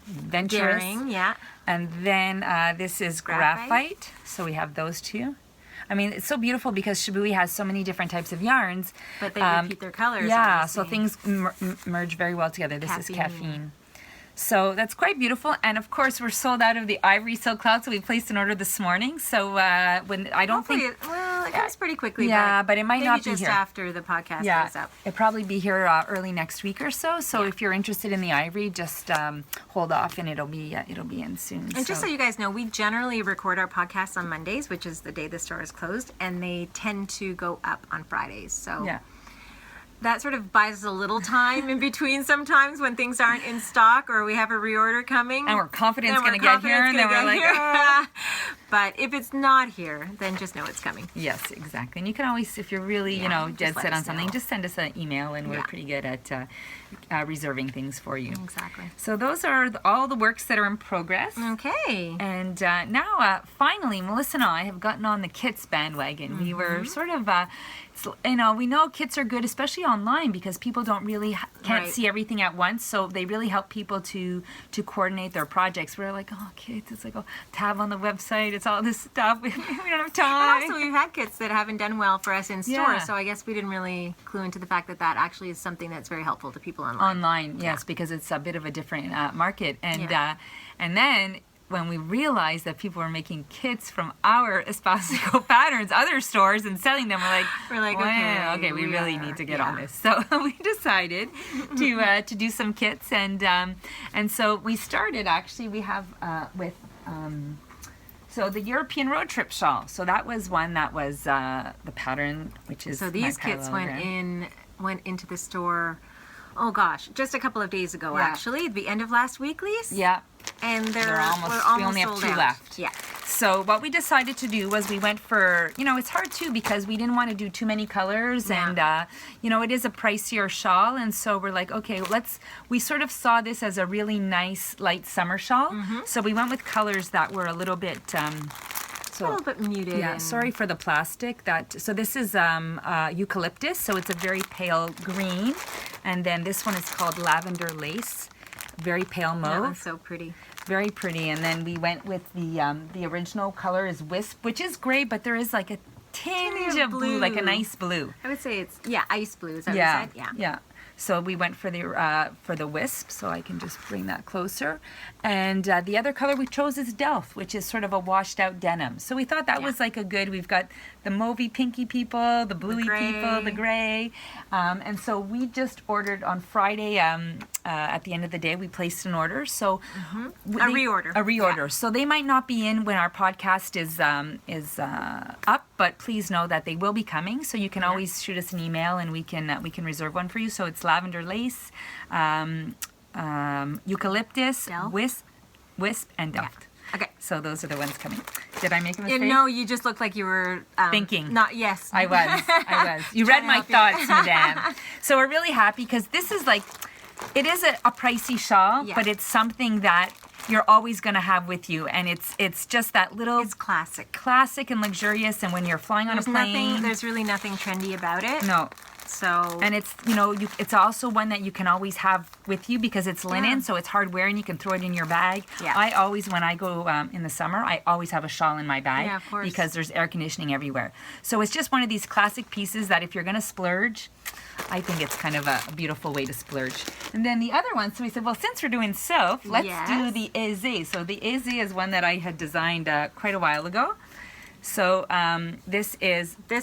adventurous. Daring, yeah. And then this is graphite. So we have those 2. I mean, it's so beautiful because Shibui has so many different types of yarns. But they repeat their colors. Yeah, obviously. so things merge very well together. This is Caffeine. caffeine. So that's quite beautiful. And of course, we're sold out of the ivory silk cloud. So we placed an order this morning. So when I don't Hopefully think. it comes pretty quickly. Yeah, but it might maybe not be just here. after the podcast Yeah, goes up. it'll probably be here early next week or so. So if you're interested in the ivory, just hold off, and it'll be in soon. And just so you guys know, we generally record our podcasts on Mondays, which is the day the store is closed, and they tend to go up on Fridays. So yeah, that sort of buys us a little time in between sometimes when things aren't in stock or we have a reorder coming. and we're confident it's And going to get here, and then we're like, "Ah." But if it's not here, then just know it's coming. Yes, exactly. And you can always, if you're really, just dead let set us on something, know. just send us an email, and we're Yeah. pretty good at reserving things for you. Exactly. So those are all the works that are in progress. Okay. And now, finally, Melissa and I have gotten on the kits bandwagon. We were sort of, we know kits are good, especially online, because people don't really can't Right. see everything at once. So they really help people to coordinate their projects. We're like, oh, kits. It's like, oh, tab on the website. It's all this stuff. We don't have time. And also, we've had kits that haven't done well for us in store, Yeah. so I guess we didn't really clue into the fact that that actually is something that's very helpful to people online. Online, yes, because it's a bit of a different market. And Yeah. and then when we realized that people were making kits from our Espace Tricot patterns, other stores, and selling them, we're like, Wow, okay, we really need to get on yeah. this. So we decided to do some kits, and so we started. Actually, we have with. So the European road trip shawl. So that was one that was the pattern, which is So these my kits parallelogram. went into the store. Oh gosh, just a couple of days ago, Yeah. actually, at the end of last week, Lise. Yeah. And They're we're almost- almost we only have sold 2 out. left. Yeah. So what we decided to do was we went for, it's hard too because we didn't want to do too many colors, Yeah. and it is a pricier shawl, and so we're like, okay, we sort of saw this as a really nice light summer shawl, so we went with colors that were a little bit, A little bit muted. yeah, and- sorry for the plastic. So this is eucalyptus, so it's a very pale green, and then this one is called lavender lace, very pale That mauve. one's so pretty. Very pretty. And then we went with the original color is Wisp, which is gray, but there is like a tinge of blue, like a nice blue. I would say it's, ice blue. Is that Yeah, what you said? yeah. So we went for the Wisp, so I can just bring that closer. And the other color we chose is Delft, which is sort of a washed out denim. So we thought that Yeah. was like we've got the mauvey pinky people, the bluey people, the gray. And so we just ordered on Friday, at the end of the day, we placed an order. So A reorder. A reorder. So they might not be in when our podcast is up, but please know that they will be coming. So you can always shoot us an email, and we can reserve one for you. So it's lavender lace, eucalyptus, Delft. wisp, and Delft. Okay. So those are the ones coming. Did I make a mistake? No, you just looked like you were thinking. Yes. I was. You read my thoughts, madame. So we're really happy because this is like, it is a pricey shawl, but it's something that you're always going to have with you, and it's just that little. It's classic and luxurious, and when you're flying on a plane, there's really nothing trendy about it. No. So. And it's it's also one that you can always have with you because it's linen, so it's hard wearing. You can throw it in your bag. Yeah. I always, when I go in the summer, I always have a shawl in my bag. Yeah, of course. Because there's air conditioning everywhere. So it's just one of these classic pieces that if you're going to splurge, I think it's kind of a beautiful way to splurge. And then the other one, so we said, well, since we're doing silk, let's do the aizé. So the aizé is one that I had designed quite a while ago. So this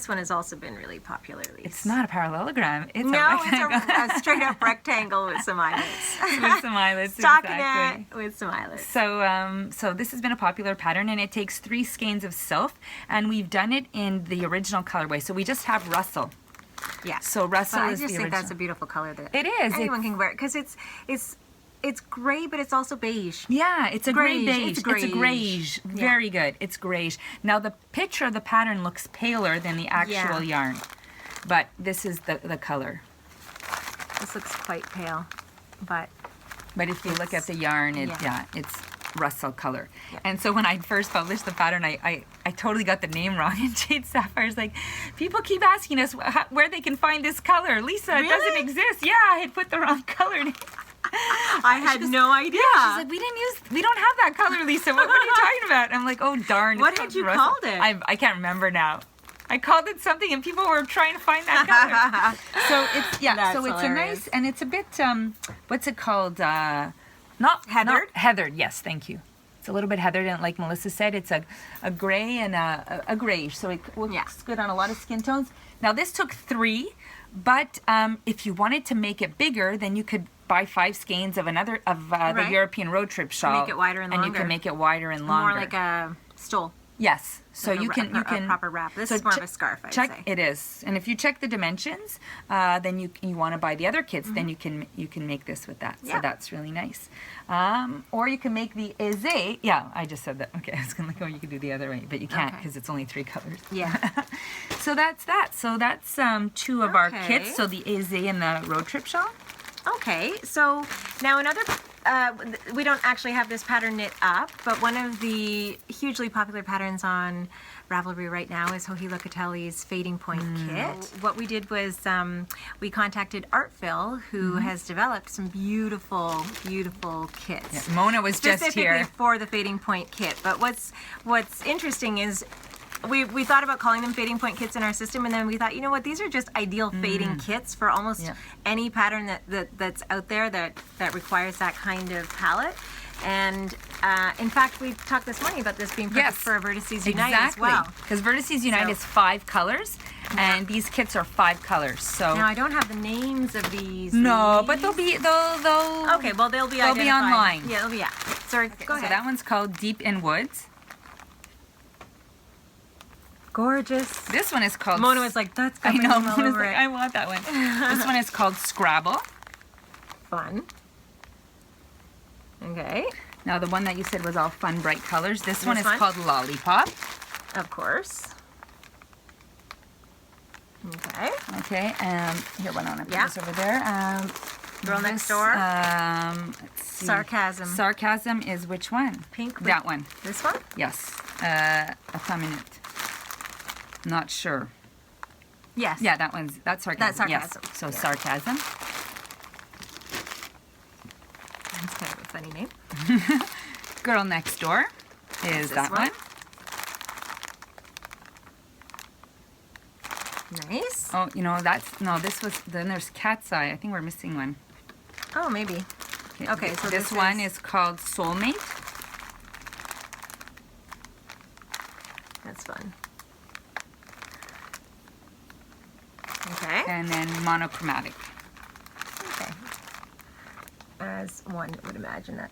one has also been really popular. It's not a parallelogram. It's a straight up rectangle with some eyelets. With some eyelets, Stockinette with some eyelets. So this has been a popular pattern, and it takes 3 skeins of silk, and we've done it in the original colorway. So we just have Russell. Yeah. So Russell is the original. I just think that's a beautiful color that it is. Anyone can wear it because it's gray, but it's also beige. Yeah, it's a gray beige. It's a greige. Very good. It's greige. Now the picture of the pattern looks paler than the actual yarn, but this is the color. This looks quite pale, but if you look at the yarn, it's Russell color. Yeah. And so when I first published the pattern, I totally got the name wrong. And Jade Sapphire's like, people keep asking us where they can find this color. Lisa, it doesn't exist. Yeah, I had put the wrong color name. I had no idea. Yeah, she's like, we don't have that color, Lisa. What are you talking about? I'm like, oh darn. What had you called it? I can't remember now. I called it something, and people were trying to find that color. So it's That's it's hilarious. a nice, and it's a bit what's it called? Not heathered. Not heathered. Yes, thank you. It's a little bit heathered, and like Melissa said, it's a gray and a grayish, so it looks good on a lot of skin tones. Now this took 3, but if you wanted to make it bigger, then you could buy 5 skeins of the European road trip shawl. Make it wider and longer. And you can make it wider and longer. More like a stole. Yes. So like you can a proper wrap. This is more of a scarf, I'd say. It is. And if you check the dimensions, then you want to buy the other kits, then you can make this with that. So that's really nice. Or you can make the aizé. Yeah, I just said that. Okay, I was going to you could do the other way, but you can't because it's only 3 colors. Yeah. So that's that. So that's 2 of our kits. So the aizé and the road trip shawl. Okay, so now another, we don't actually have this pattern knit up, but one of the hugely popular patterns on Ravelry right now is Joji Locatelli's Fading Point kit. What we did was we contacted Artville, who has developed some beautiful, beautiful kits. Yeah, Mona was just here. Specifically for the Fading Point kit. But what's interesting is we thought about calling them fading point kits in our system, and then we thought, you know what, these are just ideal fading kits for almost any pattern that's out there that requires that kind of palette. And in fact, we talked this morning about this being perfect for a Vertices Unite as well. Because Vertices Unite is 5 colors, and these kits are 5 colors. So now I don't have the names of these. No, but they'll be okay. Well, they'll be online. Yeah, they'll be Sorry, go ahead. So that one's called Deep in Woods. Gorgeous. This one is called... Mona was like, that's coming all over like, I want that one. This one is called Scrabble. Fun. Okay. Now the one that you said was all fun, bright colors. This one is called Lollipop. Of course. Okay. Okay. Here, why don't I put this over there? Girl Next Door. Let's see. Sarcasm. Sarcasm is which one? Pink. That one. This one? Yes. Effeminate. Not sure. Yes. Yeah, that's sarcasm. That's sarcasm. Yes. So sarcasm. That's kind of a funny name. Girl Next Door is that one. Nice. Oh, this was, then there's Cat's Eye. I think we're missing one. Oh, maybe. Okay, so this one is called Soulmate. That's fun. Okay. And then Monochromatic. Okay. As one would imagine that.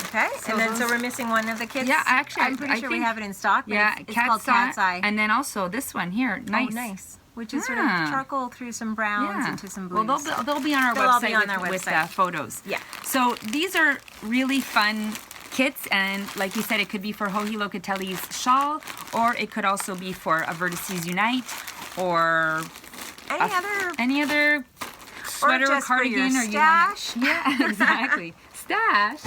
Okay, so we're missing one of the kits. Yeah, actually, I'm pretty sure we have it in stock. But yeah, it's called Cat's Eye. And then also this one here, nice. Oh, nice. Which is sort of charcoal through some browns into some blues. Well, they'll be on our website with photos. Yeah. So these are really fun kits, and like you said, it could be for Joji Locatelli's shawl, or it could also be for a Vertices Unite, or any other sweater or cardigan, or stash. Yeah, exactly. Stash.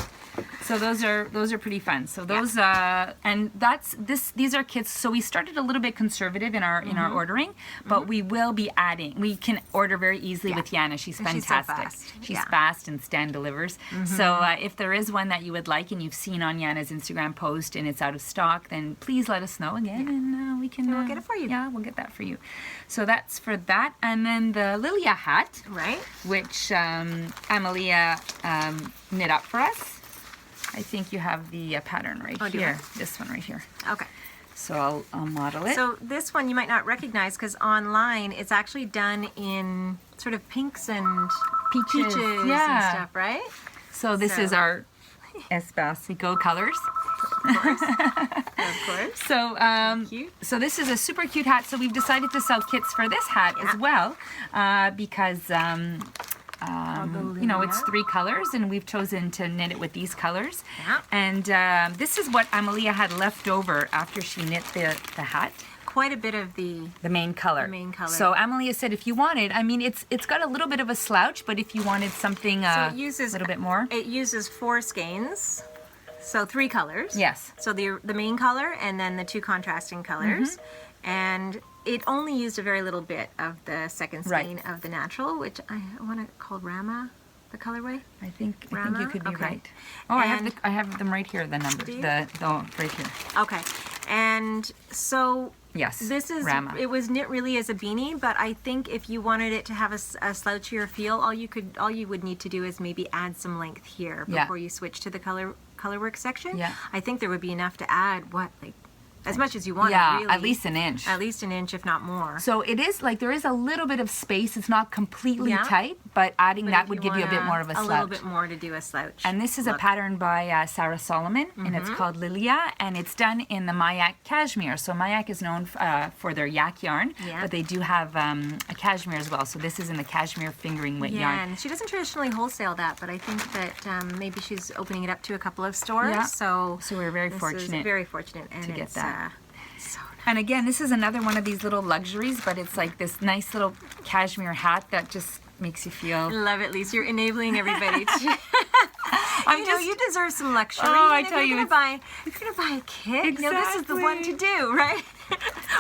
So those are pretty fun. So those and these are kits. So we started a little bit conservative in our ordering, but we will be adding. We can order very easily with Yana. She's fantastic. She's fast and Stan delivers. So if there is one that you would like and you've seen on Yana's Instagram post and it's out of stock, then please let us know again, and we can. We'll get it for you. Yeah, we'll get that for you. So that's for that, and then the Lilia hat, right? Which Amalia knit up for us. I think you have the pattern right here. This one right here. Okay. So I'll model it. So this one you might not recognize because online it's actually done in sort of pinks and peaches and stuff, right? So this is our Espace Tricot colors. Of course. Of course. So, cute. So this is a super cute hat. So we've decided to sell kits for this hat as well because... you know, it's 3 colors, and we've chosen to knit it with these colors. Yeah. And this is what Amalia had left over after she knit the hat. Quite a bit of the main color. The main color. So Amalia said if you wanted, I mean, it's got a little bit of a slouch, but if you wanted something a little bit more. It uses 4 skeins, so 3 colors. Yes. So the main color and then the 2 contrasting colors. And it only used a very little bit of the second skein of the natural, which I want to call Rama, the colorway. I think you could be right. Oh, and I have them right here, the numbers. Right here. Okay. And so yes, this is Rama. It was knit really as a beanie, but I think if you wanted it to have a slouchier feel, all you would need to do is maybe add some length here before you switch to the colorwork section. Yeah. I think there would be enough to add as much as you want. Yeah, really. at least an inch. At least an inch, if not more. So it is there is a little bit of space. It's not completely tight, but adding that would give you a bit more of a slouch. A little bit more to do a slouch. And this is a pattern by Sarah Solomon, and it's called Lilia, and it's done in the Mayak cashmere. So Mayak is known for their yak yarn, but they do have a cashmere as well. So this is in the cashmere fingering weight yarn. Yeah, and she doesn't traditionally wholesale that, but I think that maybe she's opening it up to a couple of stores. Yeah. So we're very fortunate and to get that. So nice. And again, this is another one of these little luxuries, but it's like this nice little cashmere hat that just makes you feel... Love it, Lisa. You're enabling everybody to... you deserve some luxury. Oh, I tell you. You're going to buy a kit. Exactly. This is the one to do, right?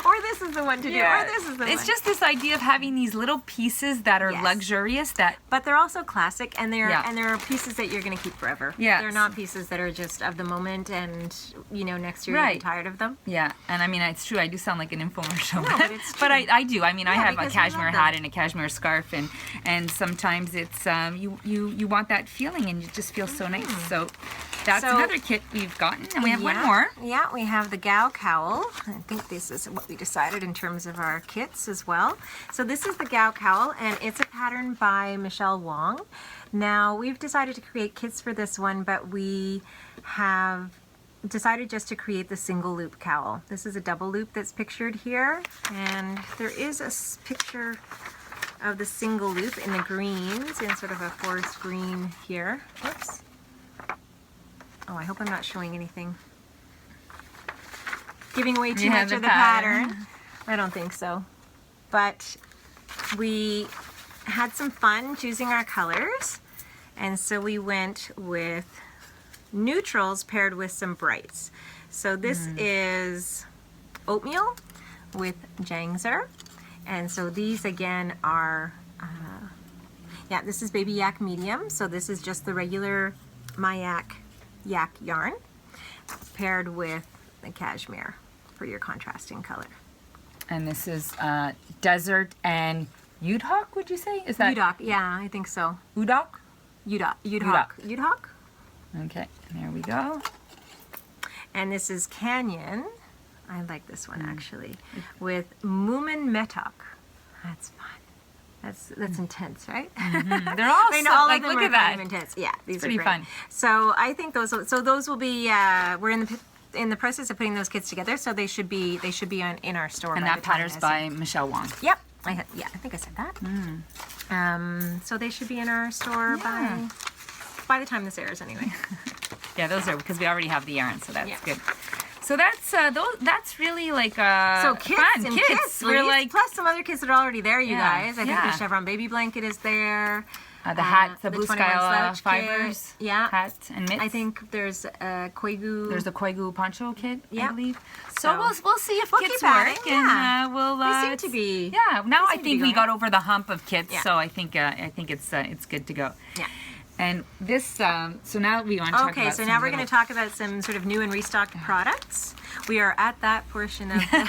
Or this is the one to do, or this is the one. It's just this idea of having these little pieces that are luxurious but they're also classic, and they're pieces that you're going to keep forever. Yeah. They're not pieces that are just of the moment, and next year you'll be tired of them. Yeah, and I mean, it's true. I do sound like an infomercial. No, but it's true. But I do. I mean, I have a cashmere hat and a cashmere scarf, and sometimes it's you want that feeling, and you just feel so nice. So that's another kit we've gotten, and we have one more. Yeah, we have the Gao cowl. I think this is what we decided in terms of our kits as well. So this is the Gao cowl, and it's a pattern by Michelle Wong. Now, we've decided to create kits for this one, but we have decided just to create the single loop cowl. This is a double loop that's pictured here, and there is a picture of the single loop in the greens, in sort of a forest green here. Whoops. Oh, I hope I'm not showing anything. Giving away too much of the pattern. I don't think so. But we had some fun choosing our colors, and so we went with neutrals paired with some brights. So this is oatmeal with Jangzer, and so these again are this is baby yak medium, so this is just the regular Mayak yak yarn paired with the cashmere for your contrasting color. And this is desert and Udhawk, would you say? Is that Udhawk? Yeah, I think so. Udhawk? Udhawk. Okay, there we go. And this is Canyon. I like this one actually. With Moomin Metok. That's fun. That's intense, right? They're all all like, of them look are at that. kind of intense. Yeah, these pretty are great. fun. So I think those will be. We're in the process of putting those kits together, so they should be in our store. And that pattern's by Michelle Wong. Yep. I think I said that. So they should be in our store by the time this airs, anyway. Yeah, those are because we already have the yarn, so that's good. So that's really like so kits fun. And kits. We're like plus some other kits that are already there, you guys. I think the chevron baby blanket is there. The hats, the blue sky fibers, kit. hats and mitts. I think there's a Koigu. There's a Koigu poncho kit, I believe. So we'll see if kits keep work, adding, and we'll. They seem to be. Yeah, now I think we got over the hump of kits, so I think it's good to go. Yeah. And this, so now we want to talk about. Okay, so now we're going to talk about some sort of new and restocked products. We are at that portion of the,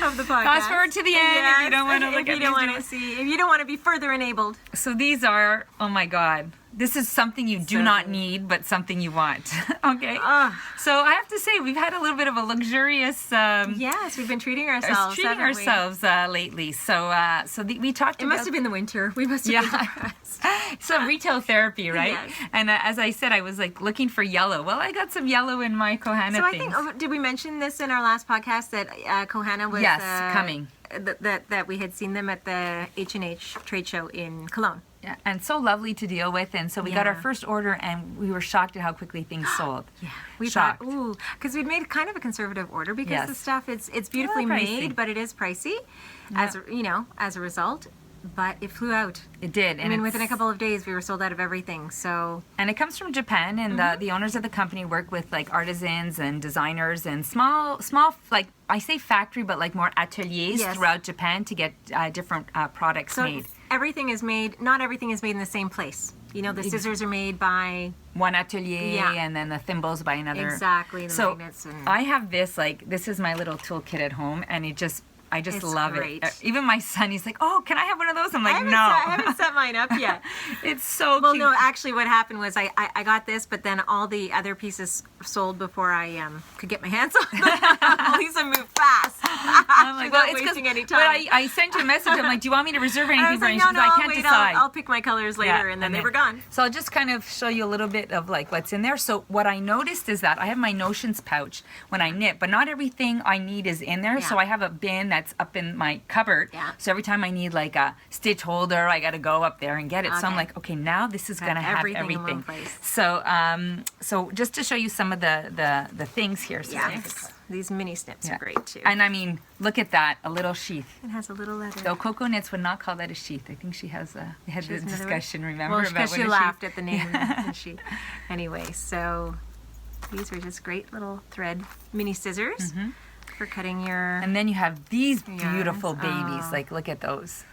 of the podcast. Fast forward to the end if you don't want to look at these. If you don't want to be further enabled. So these are, oh my God. This is something you do not need, but something you want. Okay. So I have to say, we've had a little bit of a luxurious. Yes, we've been treating ourselves. Lately. So, we talked. It must have been the winter. We must have been depressed. So retail therapy, right? Yes. And as I said, I was like looking for yellow. Well, I got some yellow in my Kohana So things. I think, did we mention this in our last podcast that Kohana was coming? That we had seen them at the H&H trade show in Cologne. Yeah, and so lovely to deal with. And so we got our first order, and we were shocked at how quickly things sold. Yeah, we shocked. thought, because we'd made kind of a conservative order because the stuff it's beautifully made, but it is pricey, as a result. But it flew out. It did. I mean, within a couple of days, we were sold out of everything. So. And it comes from Japan, and the owners of the company work with like artisans and designers and small like I say factory, but like more ateliers throughout Japan to get different products made. Everything is made. Not everything is made in the same place. You know, the scissors are made by one atelier, and then the thimbles by another. Exactly. The magnets. And I have this this is my little toolkit at home, and I just love it. Even my son, he's like, "Oh, can I have one of those?" I'm like, "No." I haven't set mine up yet. It's so cute. Well, no, actually what happened was I got this, but then all the other pieces sold before I could get my hands on them. Lisa moved fast. I'm like, well, it's wasting any time. But I sent you a message. I'm like, "Do you want me to reserve anything for you?" No, I can't decide. I'll pick my colors later, and then they were gone. So I'll just kind of show you a little bit of like what's in there. So what I noticed is that I have my notions pouch when I knit, but not everything I need is in there. So I have a bin that's up in my cupboard. So every time I need like a stitch holder, I got to go up there and get it. So I'm like, okay, now this is going to have everything. In one place. So so just to show you some of the things here. So these mini snips are great too. And I mean, look at that, a little sheath. It has a little leather. Though Coco Knits would not call that a sheath. I think she has we had the discussion, remember? Well, because she laughed at the name. Anyway, so these are just great little thread mini scissors for cutting your. And then you have these beautiful babies. Like, look at those.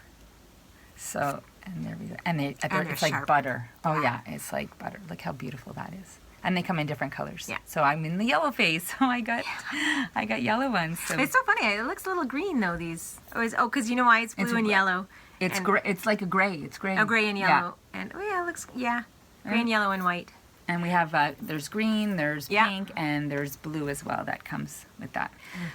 So, and there we go. And it's like butter. Oh yeah, it's like butter. Look how beautiful that is. And they come in different colors. Yeah. So I'm in the yellow phase. So I got yellow ones. So. It's so funny. It looks a little green though. These. Because you know why it's blue and yellow. It's gray. It's like a gray. It's gray. Oh, gray and yellow. Yeah. And it looks gray and yellow and white. And we have there's green, there's pink, and there's blue as well that comes with that.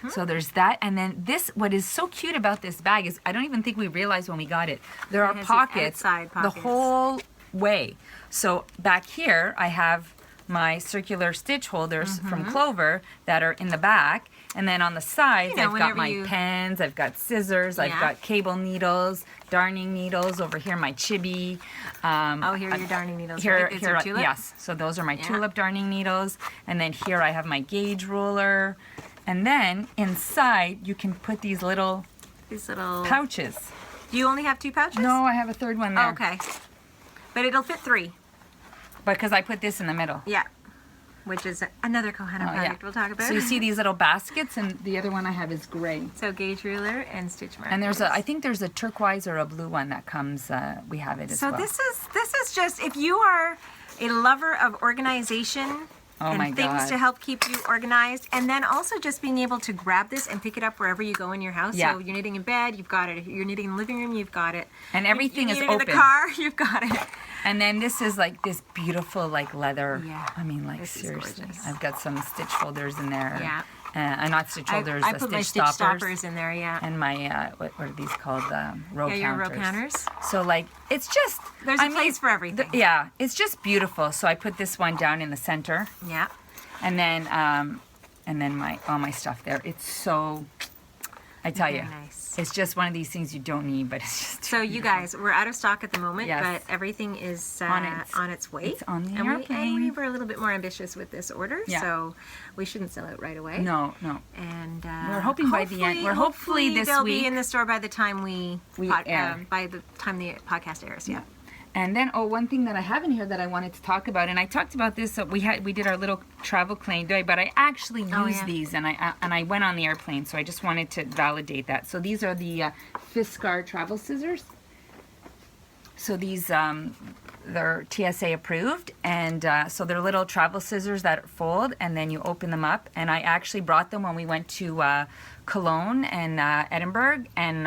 So there's that, and then what is so cute about this bag is I don't even think we realized when we got it. There are pockets the whole way. So back here I have my circular stitch holders from Clover that are in the back. And then on the sides, I've got my pens, I've got scissors, I've got cable needles, darning needles. Over here, my chibi. Here are your darning needles. Here, yes. So those are my tulip darning needles. And then here I have my gauge ruler. And then inside, you can put these little pouches. Do you only have 2 pouches? No, I have a third one there. Oh, okay. But it'll fit 3. Because I put this in the middle. Yeah. Which is another Kohana product we'll talk about. So you see these little baskets, and the other one I have is gray. So gauge ruler and stitch markers. And I think there's a turquoise or a blue one that comes. We have it as well. So this is just if you are a lover of organization and things to help keep you organized, and then also just being able to grab this and pick it up wherever you go in your house. So you're knitting in bed, you've got it. If you're knitting in the living room, you've got it. And everything is open. In the car, you've got it. And then this is like this beautiful like leather. Yeah. I mean, like seriously, I've got some stitch holders in there. Yeah. Not stitch holders. I put my stitch stoppers in there. Yeah. And my what are these called? Row counters. Your row counters. So like it's just there's a place for everything. It's just beautiful. So I put this one down in the center. Yeah. And then all my stuff there. It's so. I tell you. Nice. It's just one of these things you don't need, but it's just... So you guys, we're out of stock at the moment, Yes. but everything is on its way. It's on the and airplane. we were a little bit more ambitious with this order, so we shouldn't sell out right away. No. And we're hoping by the end. We're hopefully this they'll week. be in the store by the time air. by the time the podcast airs. Yeah. And then, one thing that I have in here that I wanted to talk about, and I talked about this. So we did our little travel claim day, but I actually used these, and I went on the airplane. So I just wanted to validate that. So these are the Fiskar travel scissors. So these they're TSA approved, and so they're little travel scissors that fold, and then you open them up. And I actually brought them when we went to Cologne and Edinburgh, and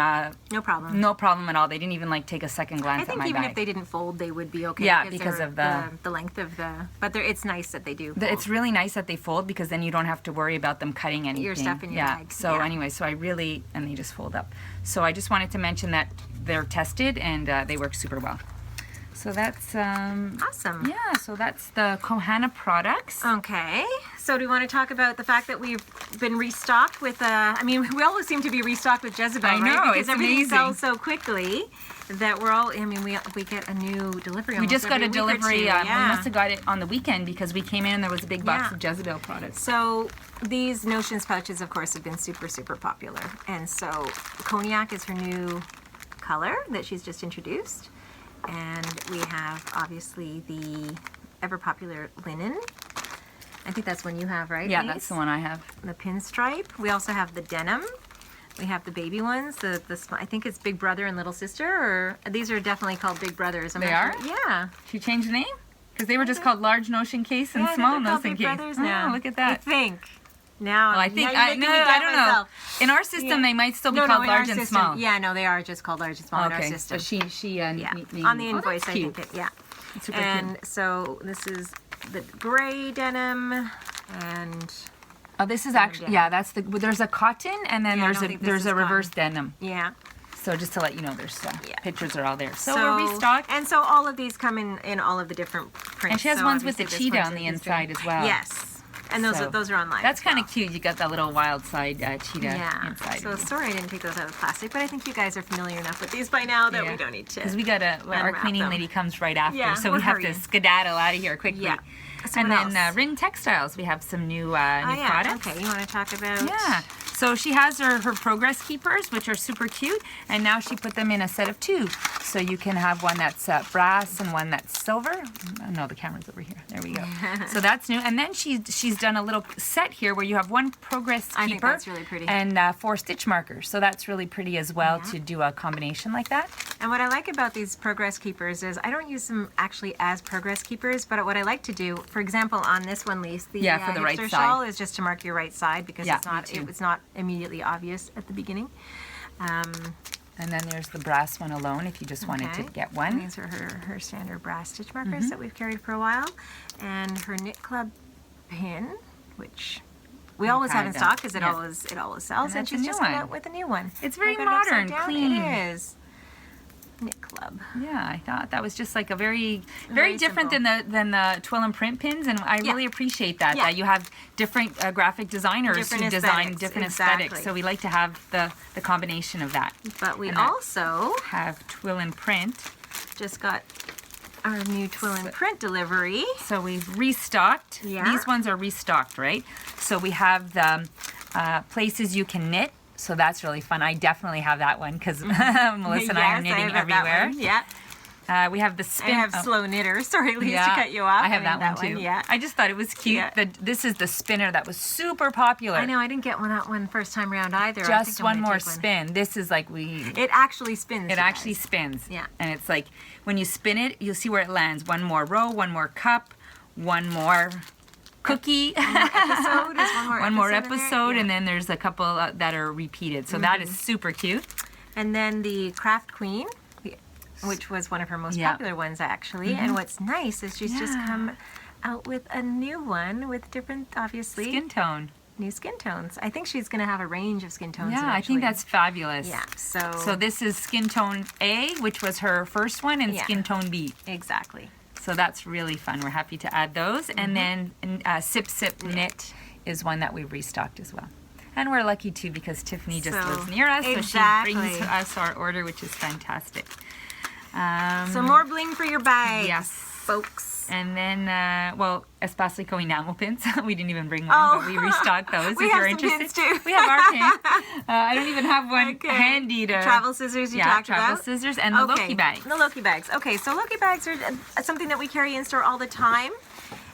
no problem. No problem at all. They didn't even take a second glance at my bag. I think even if they didn't fold, they would be okay. Yeah, because of the length of the. But it's nice that they do. It's really nice that they fold, because then you don't have to worry about them cutting anything. Your stuff in your bag. So anyway, so and they just fold up. So I just wanted to mention that they're tested and they work super well. So that's awesome. Yeah, so that's the Kohana products. Okay. So do we want to talk about the fact that we've been restocked with we always seem to be restocked with Jezebel, I know, right? Because it's everything amazing. sells so quickly that we're all we get a new delivery. We just got a delivery. We must have got it on the weekend, because we came in and there was a big box of Jezebel products. So these Notions pouches, of course, have been super, super popular. And so Cognac is her new color that she's just introduced. And we have, obviously, the ever-popular linen. I think that's one you have, right? Yeah, Denise? that's the one I have. The pinstripe. We also have the denim. We have the baby ones. I think it's Big Brother and Little Sister. Or these are definitely called Big Brothers. They are? Yeah. She changed the name? Because they were just called Large Notion Case and Small Notion Case. Brothers now. Oh, look at that. I think. Now, well, I think I don't know. In our system, they might still be called large and small. Yeah, no, they are just called large and small in our system. But she on the invoice, I think It's super cute. So this is the gray denim, and this is actually that's there's a cotton, and then there's a reverse denim. Yeah. So just to let you know, there's pictures are all there. So we're restocked. And so all of these come in all of the different prints. And she has ones with the cheetah on the inside as well. Yes. And those are online. That's kind of cute. You got that little wild side cheetah inside. So sorry I didn't take those out of plastic, but I think you guys are familiar enough with these by now that we don't need to. Because we got our cleaning lady comes right after, so we have to skedaddle out of here quickly. Yeah. So and then Ring Textiles, we have some new products. Okay, you want to talk about? Yeah. So she has her Progress Keepers, which are super cute, and now she put them in a set of 2. So you can have one that's brass and one that's silver. Oh, no, the camera's over here. There we go. So that's new. And then she's done a little set here where you have one Progress Keeper. I think that's really pretty. And 4 stitch markers. So that's really pretty as well to do a combination like that. And what I like about these Progress Keepers is I don't use them actually as Progress Keepers, but what I like to do, for example, on this one, Lise, the for the right hipster side. shawl is just to mark your right side because it's not immediately obvious at the beginning. And then there's the brass one alone if you just wanted to get one. And these are her standard brass stitch markers that we've carried for a while. And her Knit Club pin, which we always have in stock because it always sells. And she's just come out with a new one. It's very modern, clean. It is. Knit Club. Yeah, I thought that was just like a very different than the twill and print pins, and I really appreciate that that you have different graphic designers who design different aesthetics. So we like to have the combination of that. But we also have twill and print. Just got our new twill and print delivery. So we've restocked. Yeah. These ones are restocked, right? So we have the places you can knit. So that's really fun. I definitely have that one because Melissa and I are knitting everywhere. Yeah. We have the spin. I have slow knitter. Sorry, Lise, to cut you off. I have that one too. Yeah. I just thought it was cute. Yeah. This is the spinner that was super popular. I know. I didn't get that one first time around either. Just one more spin. This is like It actually spins. It actually spins. Yeah. And it's like when you spin it, you'll see where it lands. One more row, one more cup, one more cookie. One more episode, and then there's a couple that are repeated. So that is super cute. And then the Craft Queen, which was one of her most popular ones actually. And what's nice is she's just come out with a new one with different, obviously, skin tone. New skin tones. I think she's going to have a range of skin tones. Yeah, eventually. I think that's fabulous. Yeah. So this is Skin Tone A, which was her first one, and Skin Tone B. Exactly. So that's really fun. We're happy to add those. And then Sip Sip Knit is one that we've restocked as well. And we're lucky too because Tiffany just lives near us, so she brings us our order, which is fantastic. So more bling for your bag, yes, folks. And then, Espace Tricot enamel pins. We didn't even bring one, but we restocked those. We if have you're some interested, pins too. We have our pins. I don't even have one handy to. Travel scissors. You talked about. Travel scissors and the Loki bags. The Loki bags. Okay, so Loki bags are something that we carry in store all the time.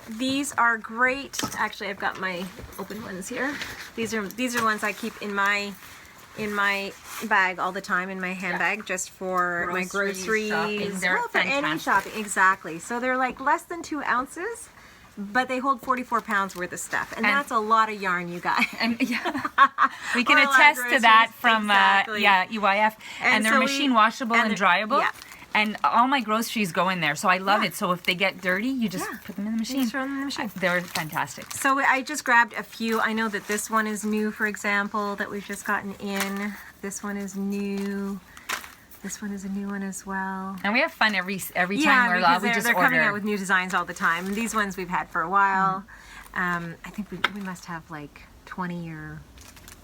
These are great. Actually, I've got my open ones here. These are ones I keep in my bag all the time, in my handbag, just for my groceries. Shopping. They're for any shopping. Exactly. So they're like less than 2 ounces, but they hold 44 pounds worth of stuff, and that's a lot of yarn, you guys. And we can attest to that from EYF, and they're machine washable and dryable. Yeah. And all my groceries go in there, so I love it. So if they get dirty, you just put them in the machine. Just throw them in the machine. They're fantastic. So I just grabbed a few. I know that this one is new, for example, that we've just gotten in. This one is new. This one is a new one as well. And we have fun every time we're live. We just they're order. Coming out with new designs all the time. And these ones we've had for a while. I think we must have like 20 or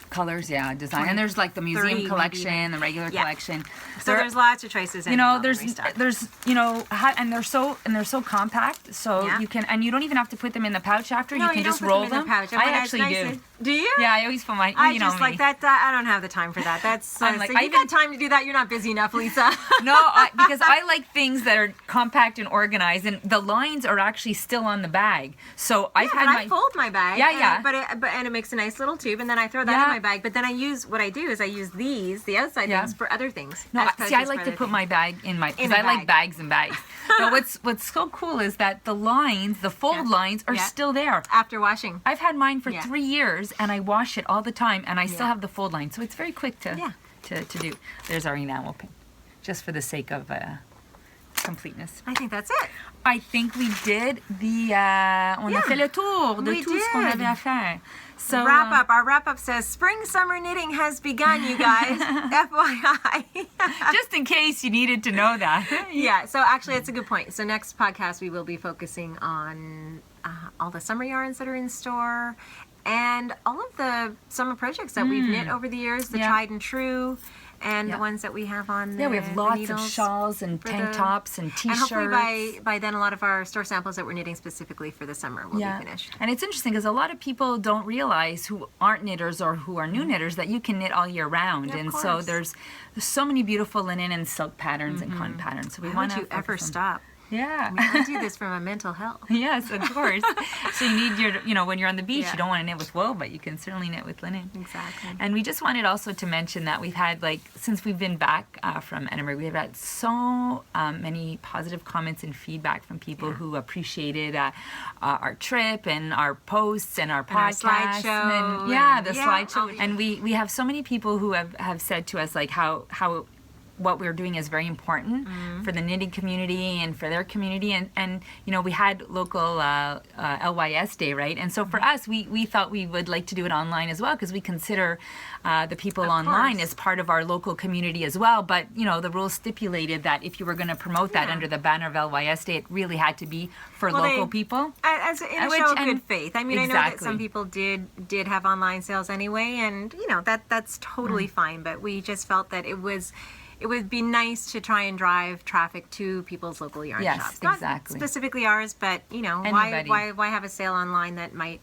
colors, design, and there's like the museum collection, the regular collection. So there's lots of choices. There's and they're so compact. So you can, and you don't even have to put them in the pouch after. You can just roll them. I actually do. Do you? Yeah, I always put my. I just like that. I don't have the time for that. That's I'm like, so you've got time to do that. You're not busy enough, Lisa. No, because I like things that are compact and organized, and the lines are actually still on the bag. So I fold my bag. And it makes a nice little tube, and then I throw that in my bag. But then I use the outside things for other things. No, see, I like to put my bag in my, because I like bags and bags. But what's so cool is that the lines, the fold lines, are still there after washing. I've had mine for 3 years, and I wash it all the time, and I still have the fold line, so it's very quick to do. There's our enamel pin, just for the sake of completeness. I think that's it. I think we did on a fait le tour de tout ce qu'on avait à faire. So our wrap up says spring summer knitting has begun, you guys. FYI. Just in case you needed to know that. Yeah, so actually that's a good point. So next podcast we will be focusing on all the summer yarns that are in store and all of the summer projects that we've knit over the years, the tried and true. And the ones that we have on there. Yeah, we have lots of shawls and tank tops and t-shirts. And hopefully by then a lot of our store samples that we're knitting specifically for the summer will be finished. And it's interesting because a lot of people don't realize, who aren't knitters or who are new knitters, that you can knit all year round. And so there's so many beautiful linen and silk patterns and cotton patterns. So we want to ever stop. Yeah. I do this for my mental health. Yes, of course. So you need when you're on the beach, you don't want to knit with wool, but you can certainly knit with linen. Exactly. And we just wanted also to mention that we've had, since we've been back from Edinburgh, we've had so many positive comments and feedback from people who appreciated our trip and our posts and our podcast. The slideshow. And we have so many people who have said to us, how what we're doing is very important for the knitting community and for their community. And we had local LYS Day, right? And so for us, we thought we would like to do it online as well, because we consider the people online as part of our local community as well. But, the rules stipulated that if you were going to promote that under the banner of LYS Day, it really had to be for local people. As in a show of good faith. I mean, I know that some people did have online sales anyway, and, that's totally fine. But we just felt that it would be nice to try and drive traffic to people's local yarn shops. Not specifically ours, but why have a sale online that might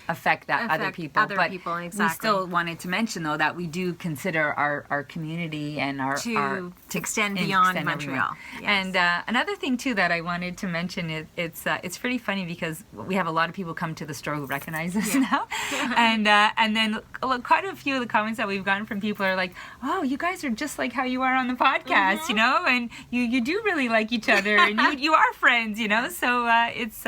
affect other people? Exactly. We still wanted to mention, though, that we do consider our community and our to extend beyond Montreal. Yes. And another thing too that I wanted to mention is it's pretty funny because we have a lot of people come to the store who recognize us now, and then quite a few of the comments that we've gotten from people are like, "Oh, you guys are just like how you are on the podcast, and you do really like each other, and you are friends, So it's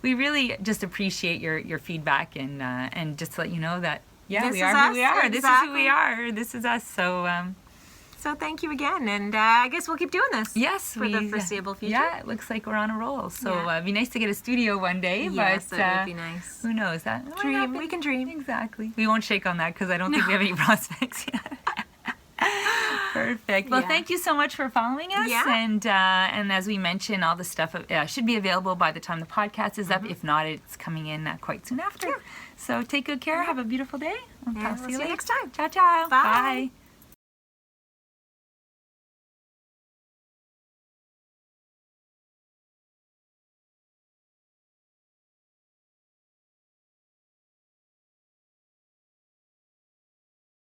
we really just appreciate your feedback and just to let you know that we are who we are. This is who we are. This is us. So thank you again, and I guess we'll keep doing this. Yes, for the foreseeable future. Yeah, it looks like we're on a roll. So it'd be nice to get a studio one day. Yes, but that would be nice. Who knows? We can dream. Exactly. We won't shake on that because I don't think we have any prospects yet. Perfect. Well, thank you so much for following us. Yeah. And as we mentioned, all the stuff should be available by the time the podcast is up. If not, it's coming in quite soon after. Yeah. So take good care. Have a beautiful day. We'll see you next time. Ciao, ciao. Bye.